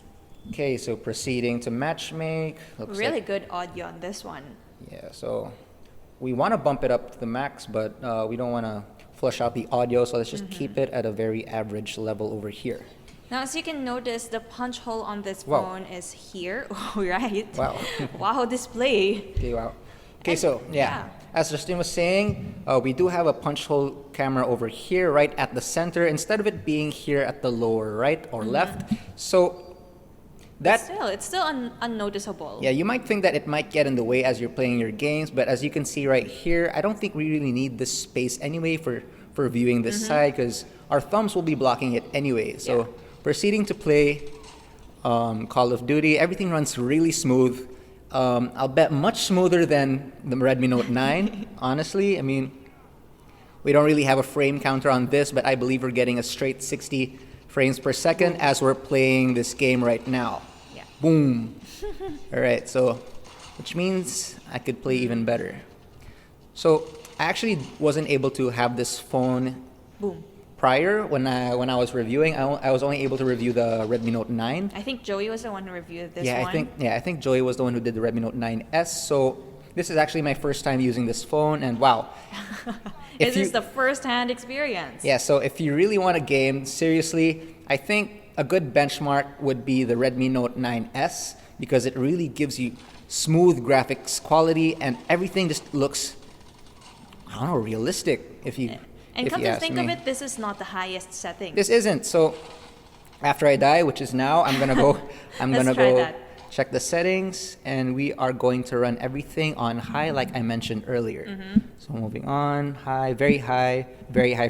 Okay, so proceeding to match make. Looks Really like, good audio on this one. yeah, so we want to bump it up to the max, but we don't want to flush out the audio, so let's just keep it at a very average level over here. Now, as you can notice, the punch hole on this Wow. phone is here. Oh, right. Wow. Wow, display. Okay, wow. Okay, And- so yeah, as Justin was saying, we do have a punch hole camera over here, right at the center, instead of it being here at the lower right or left. So that, It's still unnoticeable. yeah, you might think that it might get in the way as you're playing your games, but as you can see right here, I don't think we really need this space anyway for viewing this side, because our thumbs will be blocking it anyway. So Yeah. proceeding to play Call of Duty, everything runs really smooth. I'll bet much smoother than the Redmi Note 9, honestly. I mean, we don't really have a frame counter on this, but I believe we're getting a straight 60 frames per second as we're playing this game right now. Yeah. Boom. All right, so which means I could play even better. So I actually wasn't able to have this phone Boom. prior when I was reviewing. I was only able to review the Redmi Note 9. I think Joey was the one who reviewed this Yeah, one. I think Joey was the one who did the Redmi Note 9S. So this is actually my first time using this phone, and wow. This is the first-hand experience. Yeah, so if you really want a game, seriously, I think a good benchmark would be the Redmi Note 9S, because it really gives you smooth graphics quality and everything just looks, I don't know, realistic if you And if come you to ask think me. of it, this is not the highest setting. This isn't. So after I die, which is now, I'm gonna go Let's try that. check the settings, and we are going to run everything on high like I mentioned earlier. So moving on, high, very high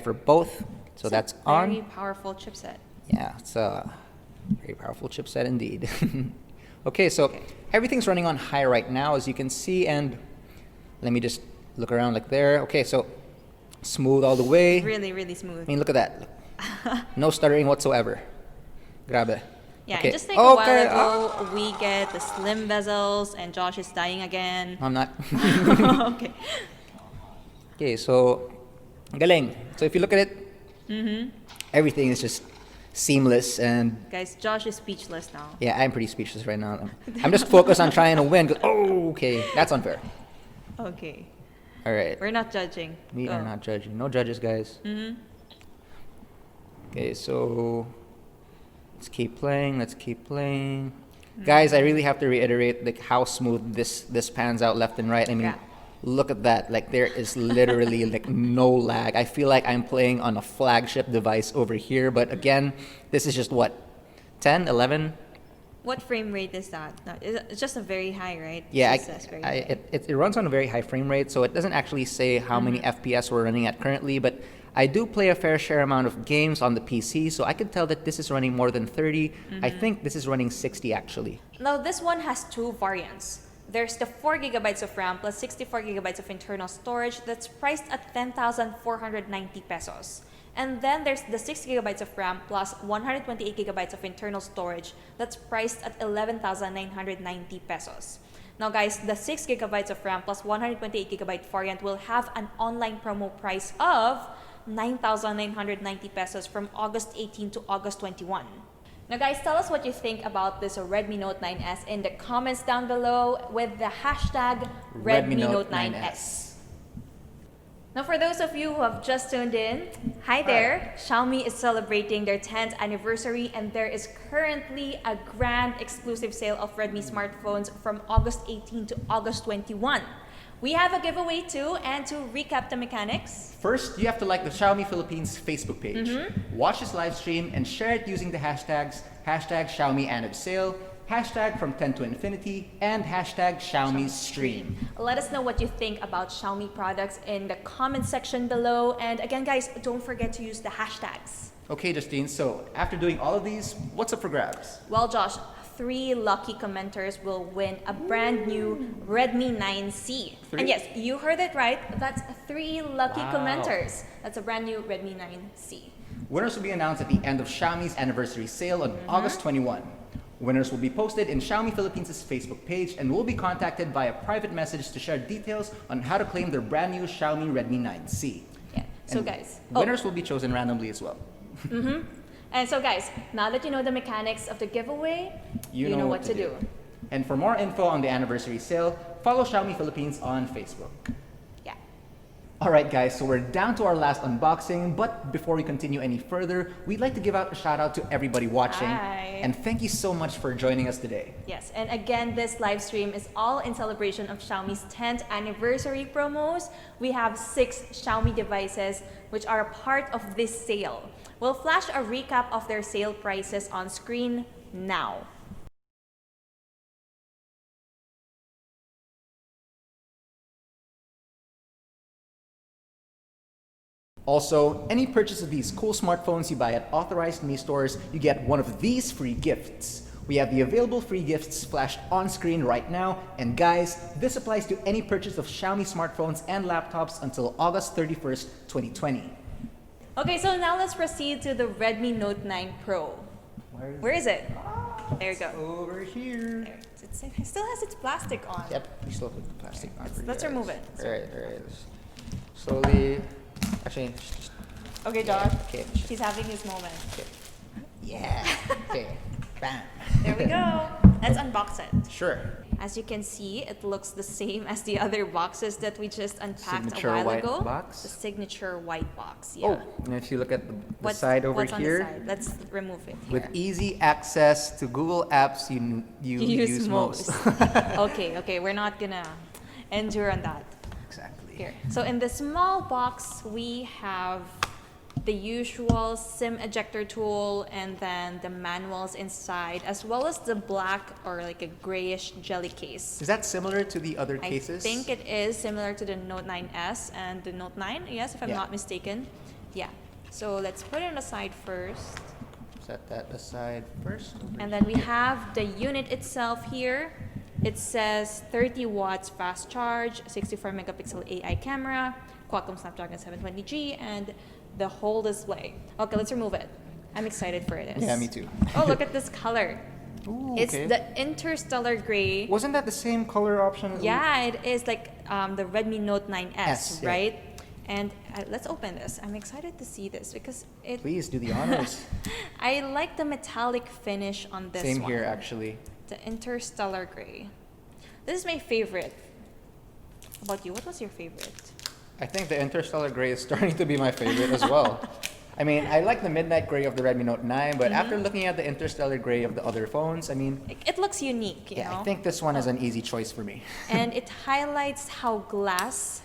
for both. So It's that's a very on. powerful chipset. Yeah, it's a very powerful chipset indeed. Okay, so everything's running on high right now, as you can see, and let me just look around like there. Okay, so smooth all the way. Really, really smooth. I mean, look at that. No stuttering whatsoever. Grabe. Yeah, Okay. and just like a while Okay, ago, we get the slim bezels, and Josh is dying again. I'm not. Okay. Okay, so galing. So if you look at it, everything is just seamless, and Guys, Josh is speechless now. yeah, I'm pretty speechless right now. I'm just focused on trying to win. 'Cause, oh, okay, that's unfair. Okay. All right, We're not judging. we are Go. not judging. No judges, guys. Okay, so let's keep playing. Let's keep playing. Guys, I really have to reiterate like how smooth this pans out left and right. I mean, Yeah. look at that. Like there is literally like no lag. I feel like I'm playing on a flagship device over here, but again, this is just what 10, 11? What frame rate is that? No, it's just a very high, right? Yeah, It just says very high. it runs on a very high frame rate, so it doesn't actually say how many FPS we're running at currently, but I do play a fair share amount of games on the PC, so I can tell that this is running more than 30. I think this is running 60 actually. Now, this one has two variants. There's the 4 gigabytes of RAM plus 64 gigabytes of internal storage that's priced at 10,490 pesos. And then there's the 6 gigabytes of RAM plus 128 gigabytes of internal storage that's priced at 11,990 pesos. Now guys, the 6 gigabytes of RAM plus 128 gigabyte variant will have an online promo price of 9,990 pesos from August 18 to August 21. Now guys, tell us what you think about this Redmi Note 9S in the comments down below with the hashtag Redmi Note 9S. Now, for those of you who have just tuned in, hi there. Xiaomi is celebrating their 10th anniversary, and there is currently a grand exclusive sale of Redmi smartphones from August 18 to August 21. We have a giveaway too, and to recap the mechanics. First, you have to like the Xiaomi Philippines Facebook page. Watch this live stream and share it using the hashtags #XiaomiAnniversale, #from 10 to infinity, and #Xiaomi stream. Let us know what you think about Xiaomi products in the comment section below. And again, guys, don't forget to use the hashtags. Okay, Justine, so after doing all of these, what's up for grabs? Well, Josh, 3 lucky commenters will win a brand new Redmi 9C. 3? And yes, you heard it right. That's 3 lucky Wow. commenters. That's a brand new Redmi 9C. Winners will be announced at the end of Xiaomi's anniversary sale on August 21. Winners will be posted in Xiaomi Philippines' Facebook page and will be contacted via private message to share details on how to claim their brand new Xiaomi Redmi 9C. Yeah. So And guys, winners will be chosen randomly as well. And so guys, now that you know the mechanics of the giveaway, you know what to do. And for more info on the anniversary sale, follow Xiaomi Philippines on Facebook. Yeah. Alright guys, so we're down to our last unboxing, but before we continue any further, we'd like to give out a shout out to everybody watching. Hi. And thank you so much for joining us today. Yes, and again, this live stream is all in celebration of Xiaomi's 10th anniversary promos. We have 6 Xiaomi devices which are a part of this sale. We'll flash a recap of their sale prices on screen now. Also, any purchase of these cool smartphones you buy at authorized Mi stores, you get one of these free gifts. We have the available free gifts flashed on screen right now, and guys, this applies to any purchase of Xiaomi smartphones and laptops until August 31st, 2020. Okay, so now let's proceed to the Redmi Note 9 Pro. Where is it? There you go. Over here. There. It still has its plastic on. Yep, we still put the plastic on. for you Let's guys. remove it. Alright. Slowly. Actually, just Okay, Josh. okay. He's having his moment. Yeah. Okay. Bam. There we go. Let's unbox it. Sure. As you can see, it looks the same as the other boxes that we just unpacked Signature a while white ago. box. The signature white box. Yeah. Oh, and if you look at the side over what's here, on the side? Let's remove it here. with easy access to Google apps you use most. Okay, we're not gonna endure on that. Exactly. Here. So in the small box, we have the usual SIM ejector tool and then the manuals inside, as well as the black or like a grayish jelly case. Is that similar to the other I cases? think it is similar to the Note 9S and the Note 9, yes, if I'm Yeah. not mistaken. Yeah. So let's put it aside first. Set that aside first. And then we have the unit itself here. It says 30 watts fast charge, 64 megapixel AI camera, Qualcomm Snapdragon 720G, and the whole display. Okay, let's remove it. I'm excited for this. Yeah, me too. Oh, look at this color. Ooh, It's okay. the interstellar gray. Wasn't that the same color option as Yeah, it is like the Redmi Note 9S, S, yeah. right? And let's open this. I'm excited to see this because it. Please do the honors. I like the metallic finish on this Same one. here, actually. The interstellar gray. This is my favorite. How about you? What was your favorite? I think the interstellar gray is starting to be my favorite as well. I mean, I like the midnight gray of the Redmi Note 9, but after looking at the interstellar gray of the other phones, I mean, It looks unique, you know? I think this one is an easy choice for me. And it highlights how glass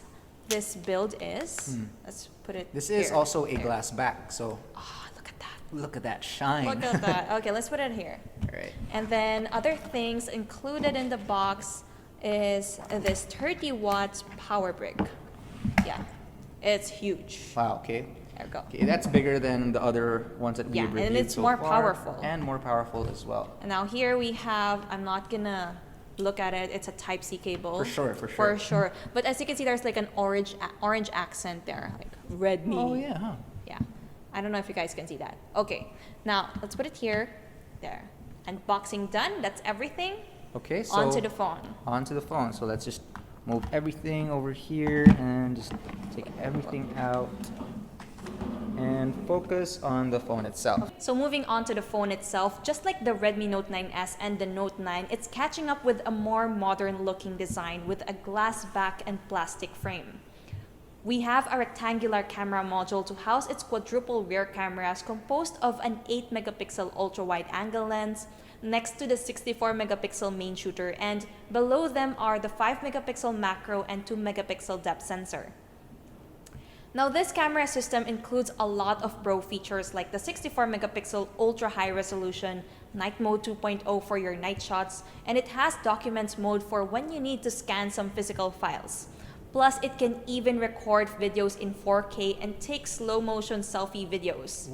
this build is. Let's put it This here. is also a There. glass back, so Oh, look at that. look at that shine. Look at that. Okay, let's put it here. All right. And then other things included in the box is this 30 watts power brick. Yeah, it's huge. Wow, okay. There we go. Okay, that's bigger than the other ones that Yeah, we've and reviewed it's so more far, powerful. and more powerful as well. And now here we have, I'm not gonna look at it, it's a Type-C cable. For sure. For sure. But as you can see, there's like an orange accent there, like Redmi. Oh yeah, huh? Yeah. I don't know if you guys can see that. Okay, now let's put it here. There. Unboxing done. That's everything. Okay, so Onto the phone. onto the phone. So let's just move everything over here and just take everything out and focus on the phone itself. So moving on to the phone itself, just like the Redmi Note 9S and the Note 9, it's catching up with a more modern looking design with a glass back and plastic frame. We have a rectangular camera module to house its quadruple rear cameras composed of an 8 megapixel ultra-wide angle lens next to the 64 megapixel main shooter, and below them are the 5 megapixel macro and 2 megapixel depth sensor. Now, this camera system includes a lot of pro features like the 64 megapixel ultra high resolution, night mode 2.0 for your night shots, and it has documents mode for when you need to scan some physical files. Plus, it can even record videos in 4K and take slow motion selfie videos.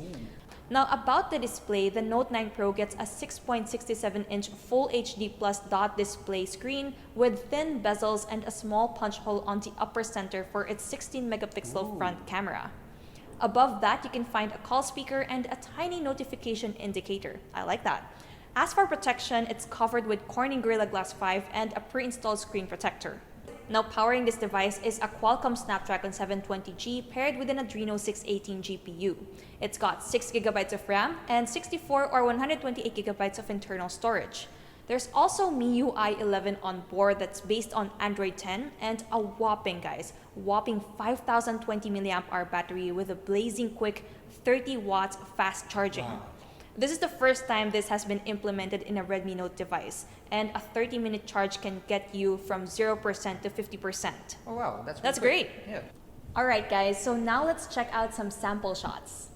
Now, about the display, the Note 9 Pro gets a 6.67-inch Full HD Plus dot display screen with thin bezels and a small punch hole on the upper center for its 16-megapixel front camera. Above that, you can find a call speaker and a tiny notification indicator. I like that. As for protection, it's covered with Corning Gorilla Glass 5 and a pre-installed screen protector. Now, powering this device is a Qualcomm Snapdragon 720G paired with an Adreno 618 GPU. It's got 6GB of RAM and 64 or 128GB of internal storage. There's also MIUI 11 on board that's based on Android 10 and a whopping 5020 mAh battery with a blazing quick 30 watts fast charging. Wow. This is the first time this has been implemented in a Redmi Note device, and a 30-minute charge can get you from 0% to 50%. Oh wow, That's great. Yeah. Alright guys, so now let's check out some sample shots.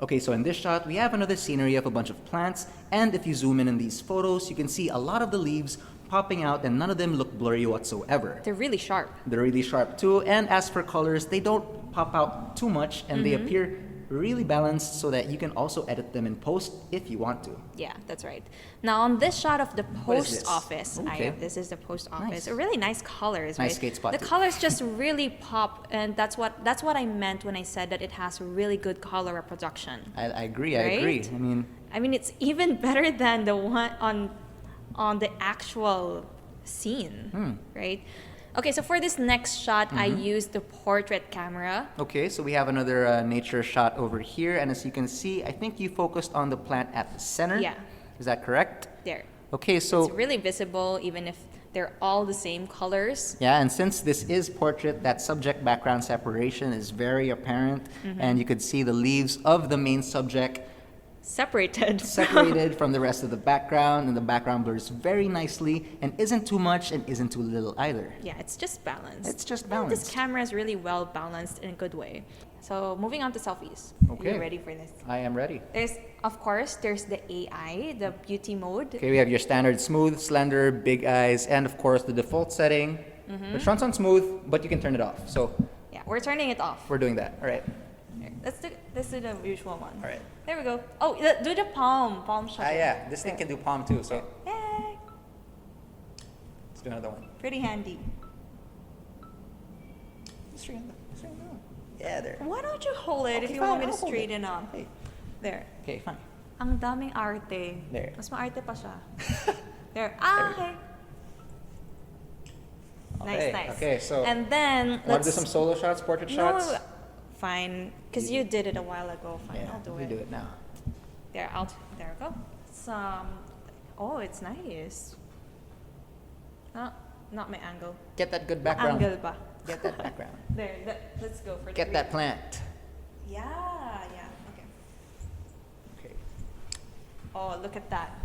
Okay, so in this shot, we have another scenery of a bunch of plants, and if you zoom in these photos, you can see a lot of the leaves popping out and none of them look blurry whatsoever. They're really sharp. They're really sharp too, and as for colors, they don't pop out too much and they appear really balanced so that you can also edit them in post if you want to. Yeah, that's right. Now on this shot of the What is post this? office, Okay. this is the post office. Nice. Really nice colors, Nice right? skate spot The too. colors just really pop, and that's what I meant when I said that it has really good color reproduction. I agree, Right? I agree. I mean, it's even better than the one on the actual scene, right? Okay, so for this next shot, I used the portrait camera. Okay, so we have another nature shot over here, and as you can see, I think you focused on the plant at the center. Yeah. Is that correct? There. Okay, so It's really visible, even if they're all the same colors. yeah, and since this is portrait, that subject background separation is very apparent, and you could see the leaves of the main subject Separated. separated from the rest of the background, and the background blurs very nicely and isn't too much and isn't too little either. Yeah, it's just balanced. It's just This balanced. camera is really well balanced in a good way. So moving on to selfies. Are Okay. you ready for this? I am ready. There's the AI, the beauty mode. Okay, we have your standard smooth, slender, big eyes, and of course the default setting, which runs on smooth, but you can turn it off. So Yeah, we're turning it off. we're doing that. All right. Here, let's do the usual one. All right. There we go. Oh, do the palm shot. Yeah, this thing can do palm too. So Yay! let's do another one. Pretty handy. Yeah, there. Why don't you hold it if Okay, you want me fine, to I'll hold it. straighten up? Hey. There. Okay, fine. Ang daming arte. There. Mas maarte pa siya. There. There. Okay. Okay, Nice. okay, so and then Want to let's do some solo shots, portrait shots? No, fine, because you did it a while ago. Fine, Yeah, I'll do we it. do it now. There we go. Some. Oh, it's nice. No, not my angle. Get that good background. Angle ba? Get that background. There. Let's go for the Get green. that plant. Yeah. Okay. Okay. Oh, look at that.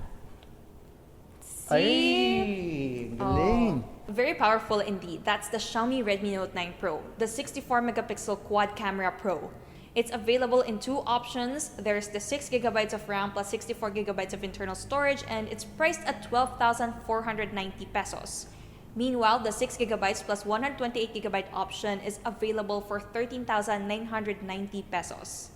Ay, galing. Very powerful indeed. That's the Xiaomi Redmi Note 9 Pro, the 64 megapixel quad camera Pro. It's available in two options. There's the 6GB of RAM plus 64GB of internal storage, and it's priced at 12,490 pesos. Meanwhile, the 6GB plus 128GB option is available for 13,990 pesos.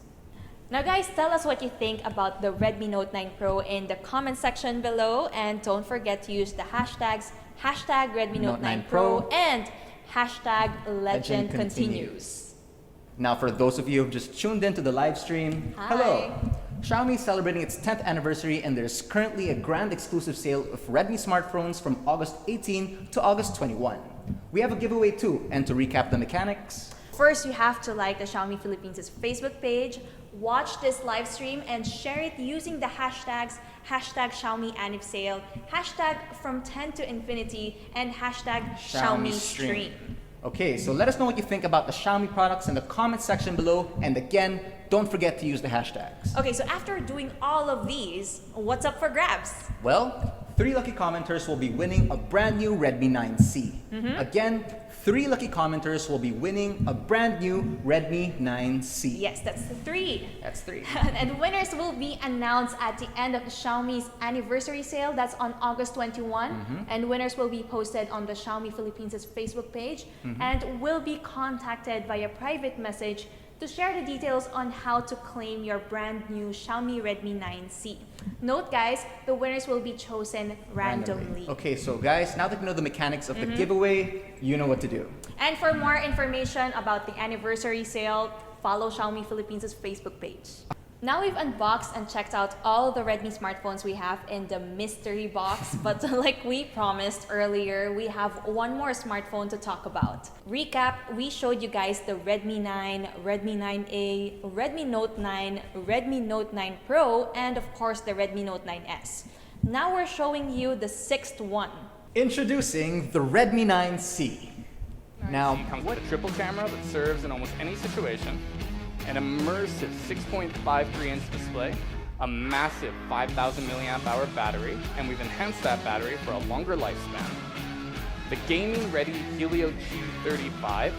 Now guys, tell us what you think about the Redmi Note 9 Pro in the comment section below, and don't forget to use the hashtags Redmi Note 9 Pro and Legend Continues. Now, for those of you who've just tuned into the live stream, Hi. hello. Xiaomi is celebrating its 10th anniversary, and there's currently a grand exclusive sale of Redmi smartphones from August 18 to August 21. We have a giveaway too, and to recap the mechanics, First, you have to like the Xiaomi Philippines' Facebook page, watch this live stream, and share it using the hashtags Xiaomi Anniv Sale, #from 10 to infinity, and #Xiaomi Stream. Okay, so let us know what you think about the Xiaomi products in the comment section below. And again, don't forget to use the hashtags. Okay, so after doing all of these, what's up for grabs? Well, 3 lucky commenters will be winning a brand new Redmi 9C. Again, 3 lucky commenters will be winning a brand new Redmi 9C. Yes, that's 3. That's 3. And winners will be announced at the end of Xiaomi's anniversary sale. That's on August 21. And winners will be posted on the Xiaomi Philippines' Facebook page and will be contacted via private message to share the details on how to claim your brand new Xiaomi Redmi 9C. Note guys, the winners will be chosen randomly. Okay, so guys, now that you know the mechanics of the giveaway, you know what to do. And for more information about the anniversary sale, follow Xiaomi Philippines' Facebook page. Now we've unboxed and checked out all the Redmi smartphones we have in the mystery box, but like we promised earlier, we have one more smartphone to talk about. Recap, we showed you guys the Redmi 9, Redmi 9A, Redmi Note 9, Redmi Note 9 Pro, and of course the Redmi Note 9S. Now we're showing you the 6th one. Introducing the Redmi 9C. Now, It comes with a triple camera that serves in almost any situation, an immersive 6.53-inch display, a massive 5,000 milliamp hour battery, and we've enhanced that battery for a longer lifespan. The gaming-ready Helio G35,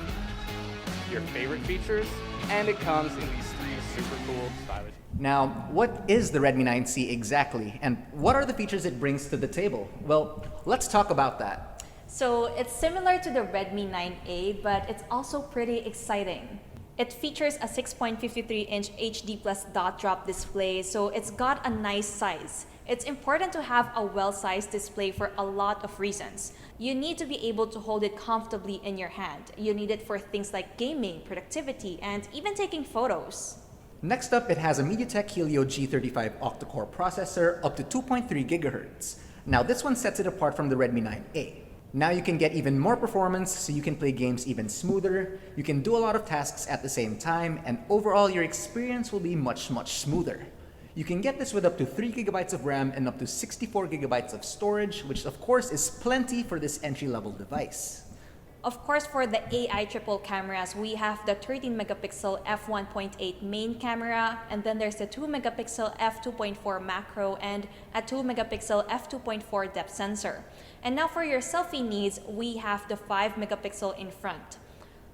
your favorite features, and it comes in these 3 super cool stylish. Now, what is the Redmi 9C exactly, and what are the features it brings to the table? Well, let's talk about that. So it's similar to the Redmi 9A, but it's also pretty exciting. It features a 6.53-inch HD plus dot drop display, so it's got a nice size. It's important to have a well-sized display for a lot of reasons. You need to be able to hold it comfortably in your hand. You need it for things like gaming, productivity, and even taking photos. Next up, it has a MediaTek Helio G35 octa-core processor up to 2.3 GHz. Now this one sets it apart from the Redmi 9A. Now you can get even more performance, so you can play games even smoother, you can do a lot of tasks at the same time, and overall your experience will be much smoother. You can get this with up to 3 GB of RAM and up to 64 GB of storage, which of course is plenty for this entry-level device. Of course, for the AI triple cameras, we have the 13-megapixel f1.8 main camera, and then there's the 2-megapixel f2.4 macro and a 2-megapixel f2.4 depth sensor. And now for your selfie needs, we have the 5-megapixel in front.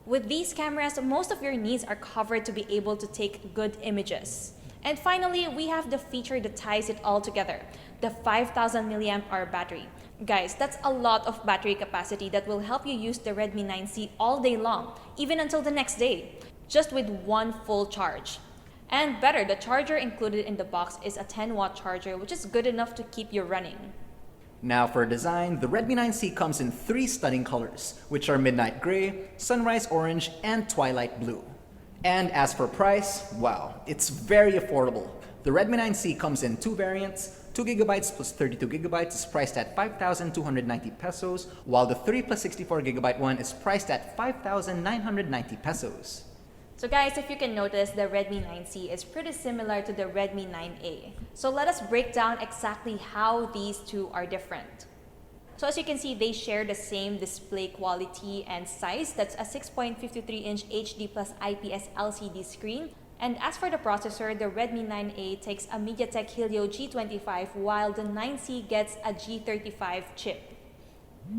With these cameras, most of your needs are covered to be able to take good images. And finally, we have the feature that ties it all together, the 5,000 milliamp hour battery. Guys, that's a lot of battery capacity that will help you use the Redmi 9C all day long, even until the next day, just with one full charge. And better, the charger included in the box is a 10-watt charger, which is good enough to keep you running. Now for design, the Redmi 9C comes in 3 stunning colors, which are Midnight Gray, Sunrise Orange, and Twilight Blue. And as for price, wow, it's very affordable. The Redmi 9C comes in 2 variants. 2 GB plus 32 GB is priced at 5,290 pesos, while the 3 plus 64 GB one is priced at 5,990 pesos. So guys, if you can notice, the Redmi 9C is pretty similar to the Redmi 9A. So let us break down exactly how these two are different. So as you can see, they share the same display quality and size. That's a 6.53-inch HD plus IPS LCD screen. And as for the processor, the Redmi 9A takes a MediaTek Helio G25, while the 9C gets a G35 chip.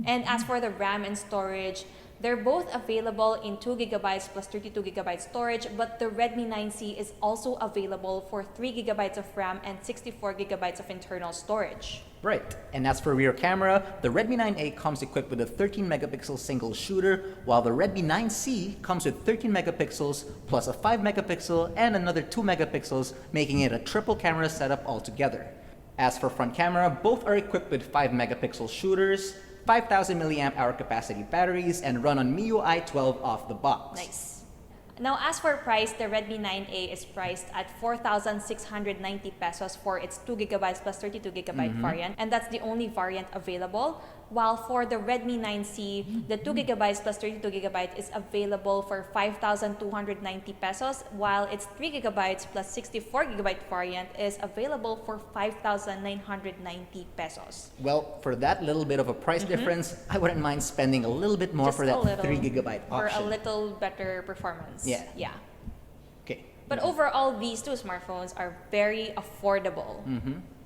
And as for the RAM and storage, they're both available in 2 GB plus 32 GB storage, but the Redmi 9C is also available for 3 GB of RAM and 64 GB of internal storage. Right, and as for rear camera, the Redmi 9A comes equipped with a 13-megapixel single shooter, while the Redmi 9C comes with 13 megapixels plus a 5 megapixel and another 2 megapixels, making it a triple camera setup altogether. As for front camera, both are equipped with 5 megapixel shooters, 5,000 milliamp hour capacity batteries, and run on MIUI 12 off the box. Nice. Now, as for price, the Redmi 9A is priced at 4,690 pesos for its 2GB plus 32GB variant, and that's the only variant available. While for the Redmi 9C, the 2GB plus 32GB is available for 5,290 pesos, while its 3GB plus 64GB variant is available for 5,990 pesos. Well, for that little bit of a price difference, I wouldn't mind spending a little bit more Just for a that little, 3GB for option. a little better performance. Yeah. Yeah. Okay. But overall, these two smartphones are very affordable.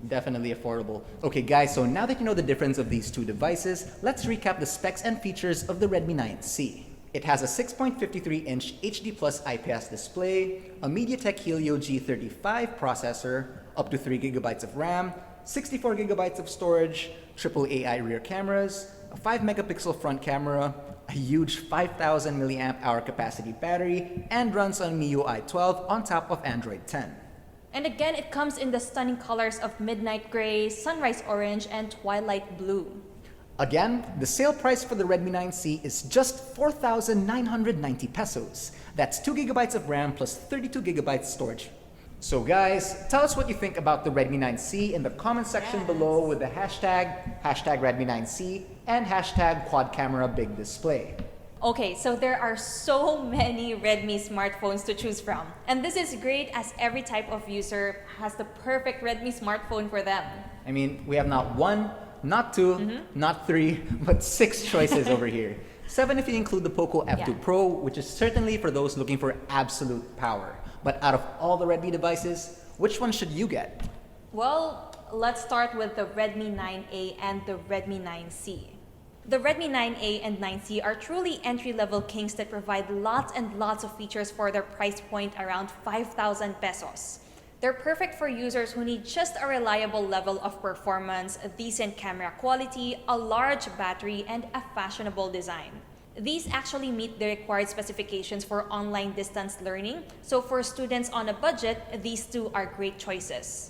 Definitely affordable. Okay guys, so now that you know the difference of these two devices, let's recap the specs and features of the Redmi 9C. It has a 6.53-inch HD Plus IPS display, a MediaTek Helio G35 processor, up to 3GB of RAM, 64GB of storage, triple AI rear cameras, a 5-megapixel front camera, a huge 5,000 mAh capacity battery, and runs on MIUI 12 on top of Android 10. And again, it comes in the stunning colors of midnight gray, sunrise orange, and twilight blue. Again, the sale price for the Redmi 9C is just 4,990 pesos. That's 2GB of RAM plus 32GB storage. So guys, tell us what you think about the Redmi 9C in the comment section below with the hashtag Redmi 9C, and hashtag quad camera big display. Okay, so there are so many Redmi smartphones to choose from. And this is great as every type of user has the perfect Redmi smartphone for them. I mean, we have not one, not two, not three, but 6 choices over here. 7 if you include the Poco F2 Pro, which is certainly for those looking for absolute power. But out of all the Redmi devices, which one should you get? Well, let's start with the Redmi 9A and the Redmi 9C. The Redmi 9A and 9C are truly entry-level kings that provide lots and lots of features for their price point around 5,000 pesos. They're perfect for users who need just a reliable level of performance, a decent camera quality, a large battery, and a fashionable design. These actually meet the required specifications for online distance learning, so for students on a budget, these two are great choices.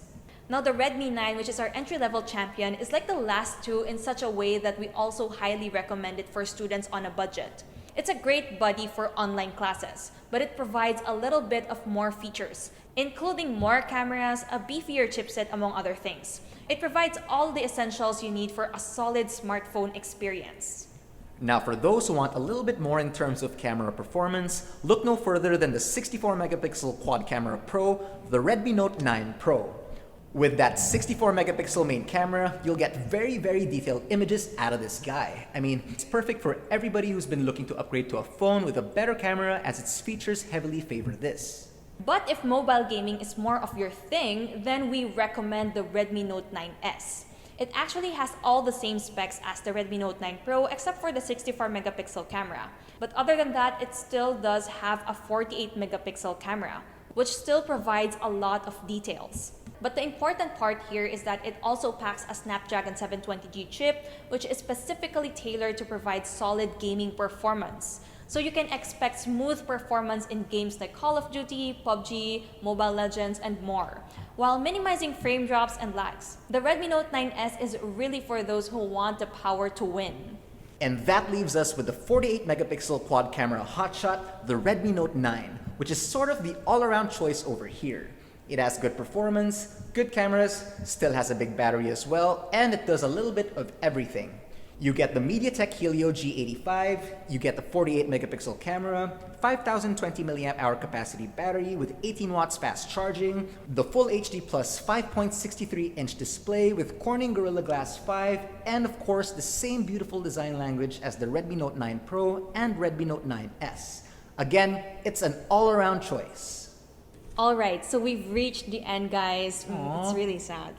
Now, the Redmi 9, which is our entry-level champion, is like the last two in such a way that we also highly recommend it for students on a budget. It's a great buddy for online classes, but it provides a little bit of more features, including more cameras, a beefier chipset, among other things. It provides all the essentials you need for a solid smartphone experience. Now for those who want a little bit more in terms of camera performance, look no further than the 64-megapixel quad camera Pro, the Redmi Note 9 Pro. With that 64-megapixel main camera, you'll get very, very detailed images out of this guy. I mean, it's perfect for everybody who's been looking to upgrade to a phone with a better camera, as its features heavily favor this. But if mobile gaming is more of your thing, then we recommend the Redmi Note 9S. It actually has all the same specs as the Redmi Note 9 Pro except for the 64-megapixel camera. But other than that, it still does have a 48-megapixel camera, which still provides a lot of details. But the important part here is that it also packs a Snapdragon 720G chip, which is specifically tailored to provide solid gaming performance. So you can expect smooth performance in games like Call of Duty, PUBG, Mobile Legends, and more, while minimizing frame drops and lags. The Redmi Note 9S is really for those who want the power to win. And that leaves us with the 48-megapixel quad camera hotshot, the Redmi Note 9, which is sort of the all-around choice over here. It has good performance, good cameras, still has a big battery as well, and it does a little bit of everything. You get the MediaTek Helio G85, you get the 48-megapixel camera, 5,020 mAh capacity battery with 18 watts fast charging, the full HD plus 5.63-inch display with Corning Gorilla Glass 5, and of course the same beautiful design language as the Redmi Note 9 Pro and Redmi Note 9S. Again, it's an all-around choice. Alright, so we've reached the end, guys. It's really sad.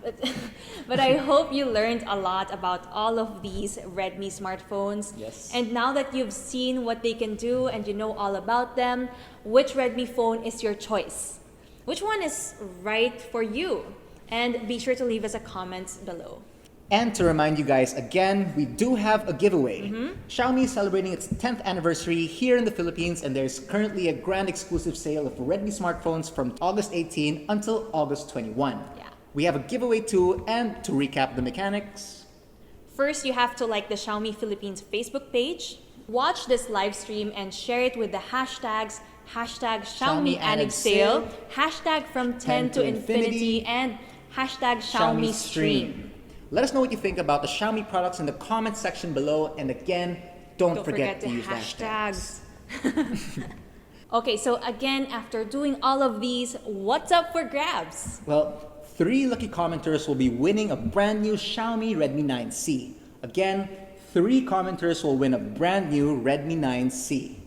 But I hope you learned a lot about all of these Redmi smartphones. Yes. And now that you've seen what they can do and you know all about them, which Redmi phone is your choice? Which one is right for you? And be sure to leave us a comment below. And to remind you guys again, we do have a giveaway. Xiaomi is celebrating its 10th anniversary here in the Philippines, and there's currently a grand exclusive sale of Redmi smartphones from August 18 until August 21. Yeah. We have a giveaway too, and to recap the mechanics. First, you have to like the Xiaomi Philippines Facebook page, watch this live stream and share it with the hashtags hashtag Xiaomi Xiaomi added added sale, sale, hashtag from 10 to infinity, and hashtag Xiaomi stream. Let us know what you think about the Xiaomi products in the comment section below. And again, don't forget to the use hashtags. Okay, so again, after doing all of these, what's up for grabs? Well, 3 lucky commenters will be winning a brand new Xiaomi Redmi 9C. Again, 3 commenters will win a brand new Redmi 9C.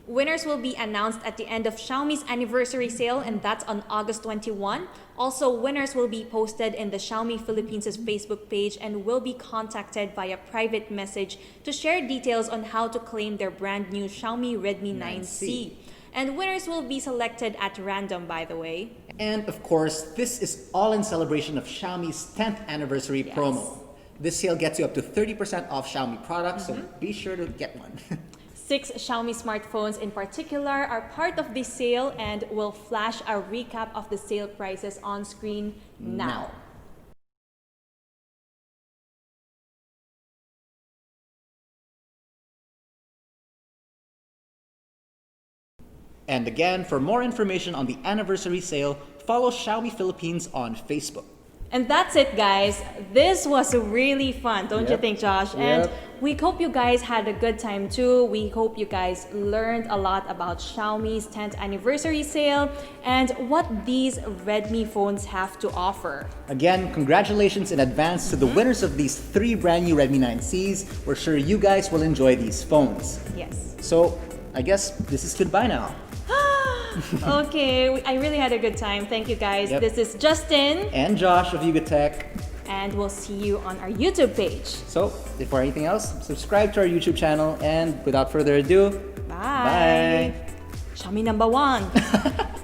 Winners will be announced at the end of Xiaomi's anniversary sale, and that's on August 21. Also, winners will be posted in the Xiaomi Philippines' Facebook page and will be contacted via private message to share details on how to claim their brand new Xiaomi Redmi 9C. And winners will be selected at random, by the way. And of course, this is all in celebration of Xiaomi's 10th anniversary promo. This sale gets you up to 30% off Xiaomi products, so be sure to get one. 6 Xiaomi smartphones in particular are part of this sale, and we'll flash a recap of the sale prices on screen now. And again, for more information on the anniversary sale, follow Xiaomi Philippines on Facebook. And that's it, guys. This was really fun, don't you think, Josh? And we hope you guys had a good time too. We hope you guys learned a lot about Xiaomi's 10th anniversary sale and what these Redmi phones have to offer. Again, congratulations in advance to the winners of these 3 brand new Redmi 9Cs. We're sure you guys will enjoy these phones. Yes. So, I guess this is goodbye now. Okay, I really had a good time. Thank you, guys. This is Justin and Josh of Yuga Tech, and we'll see you on our YouTube page. So, if for anything else, subscribe to our YouTube channel, and without further ado, Bye. Xiaomi number 1.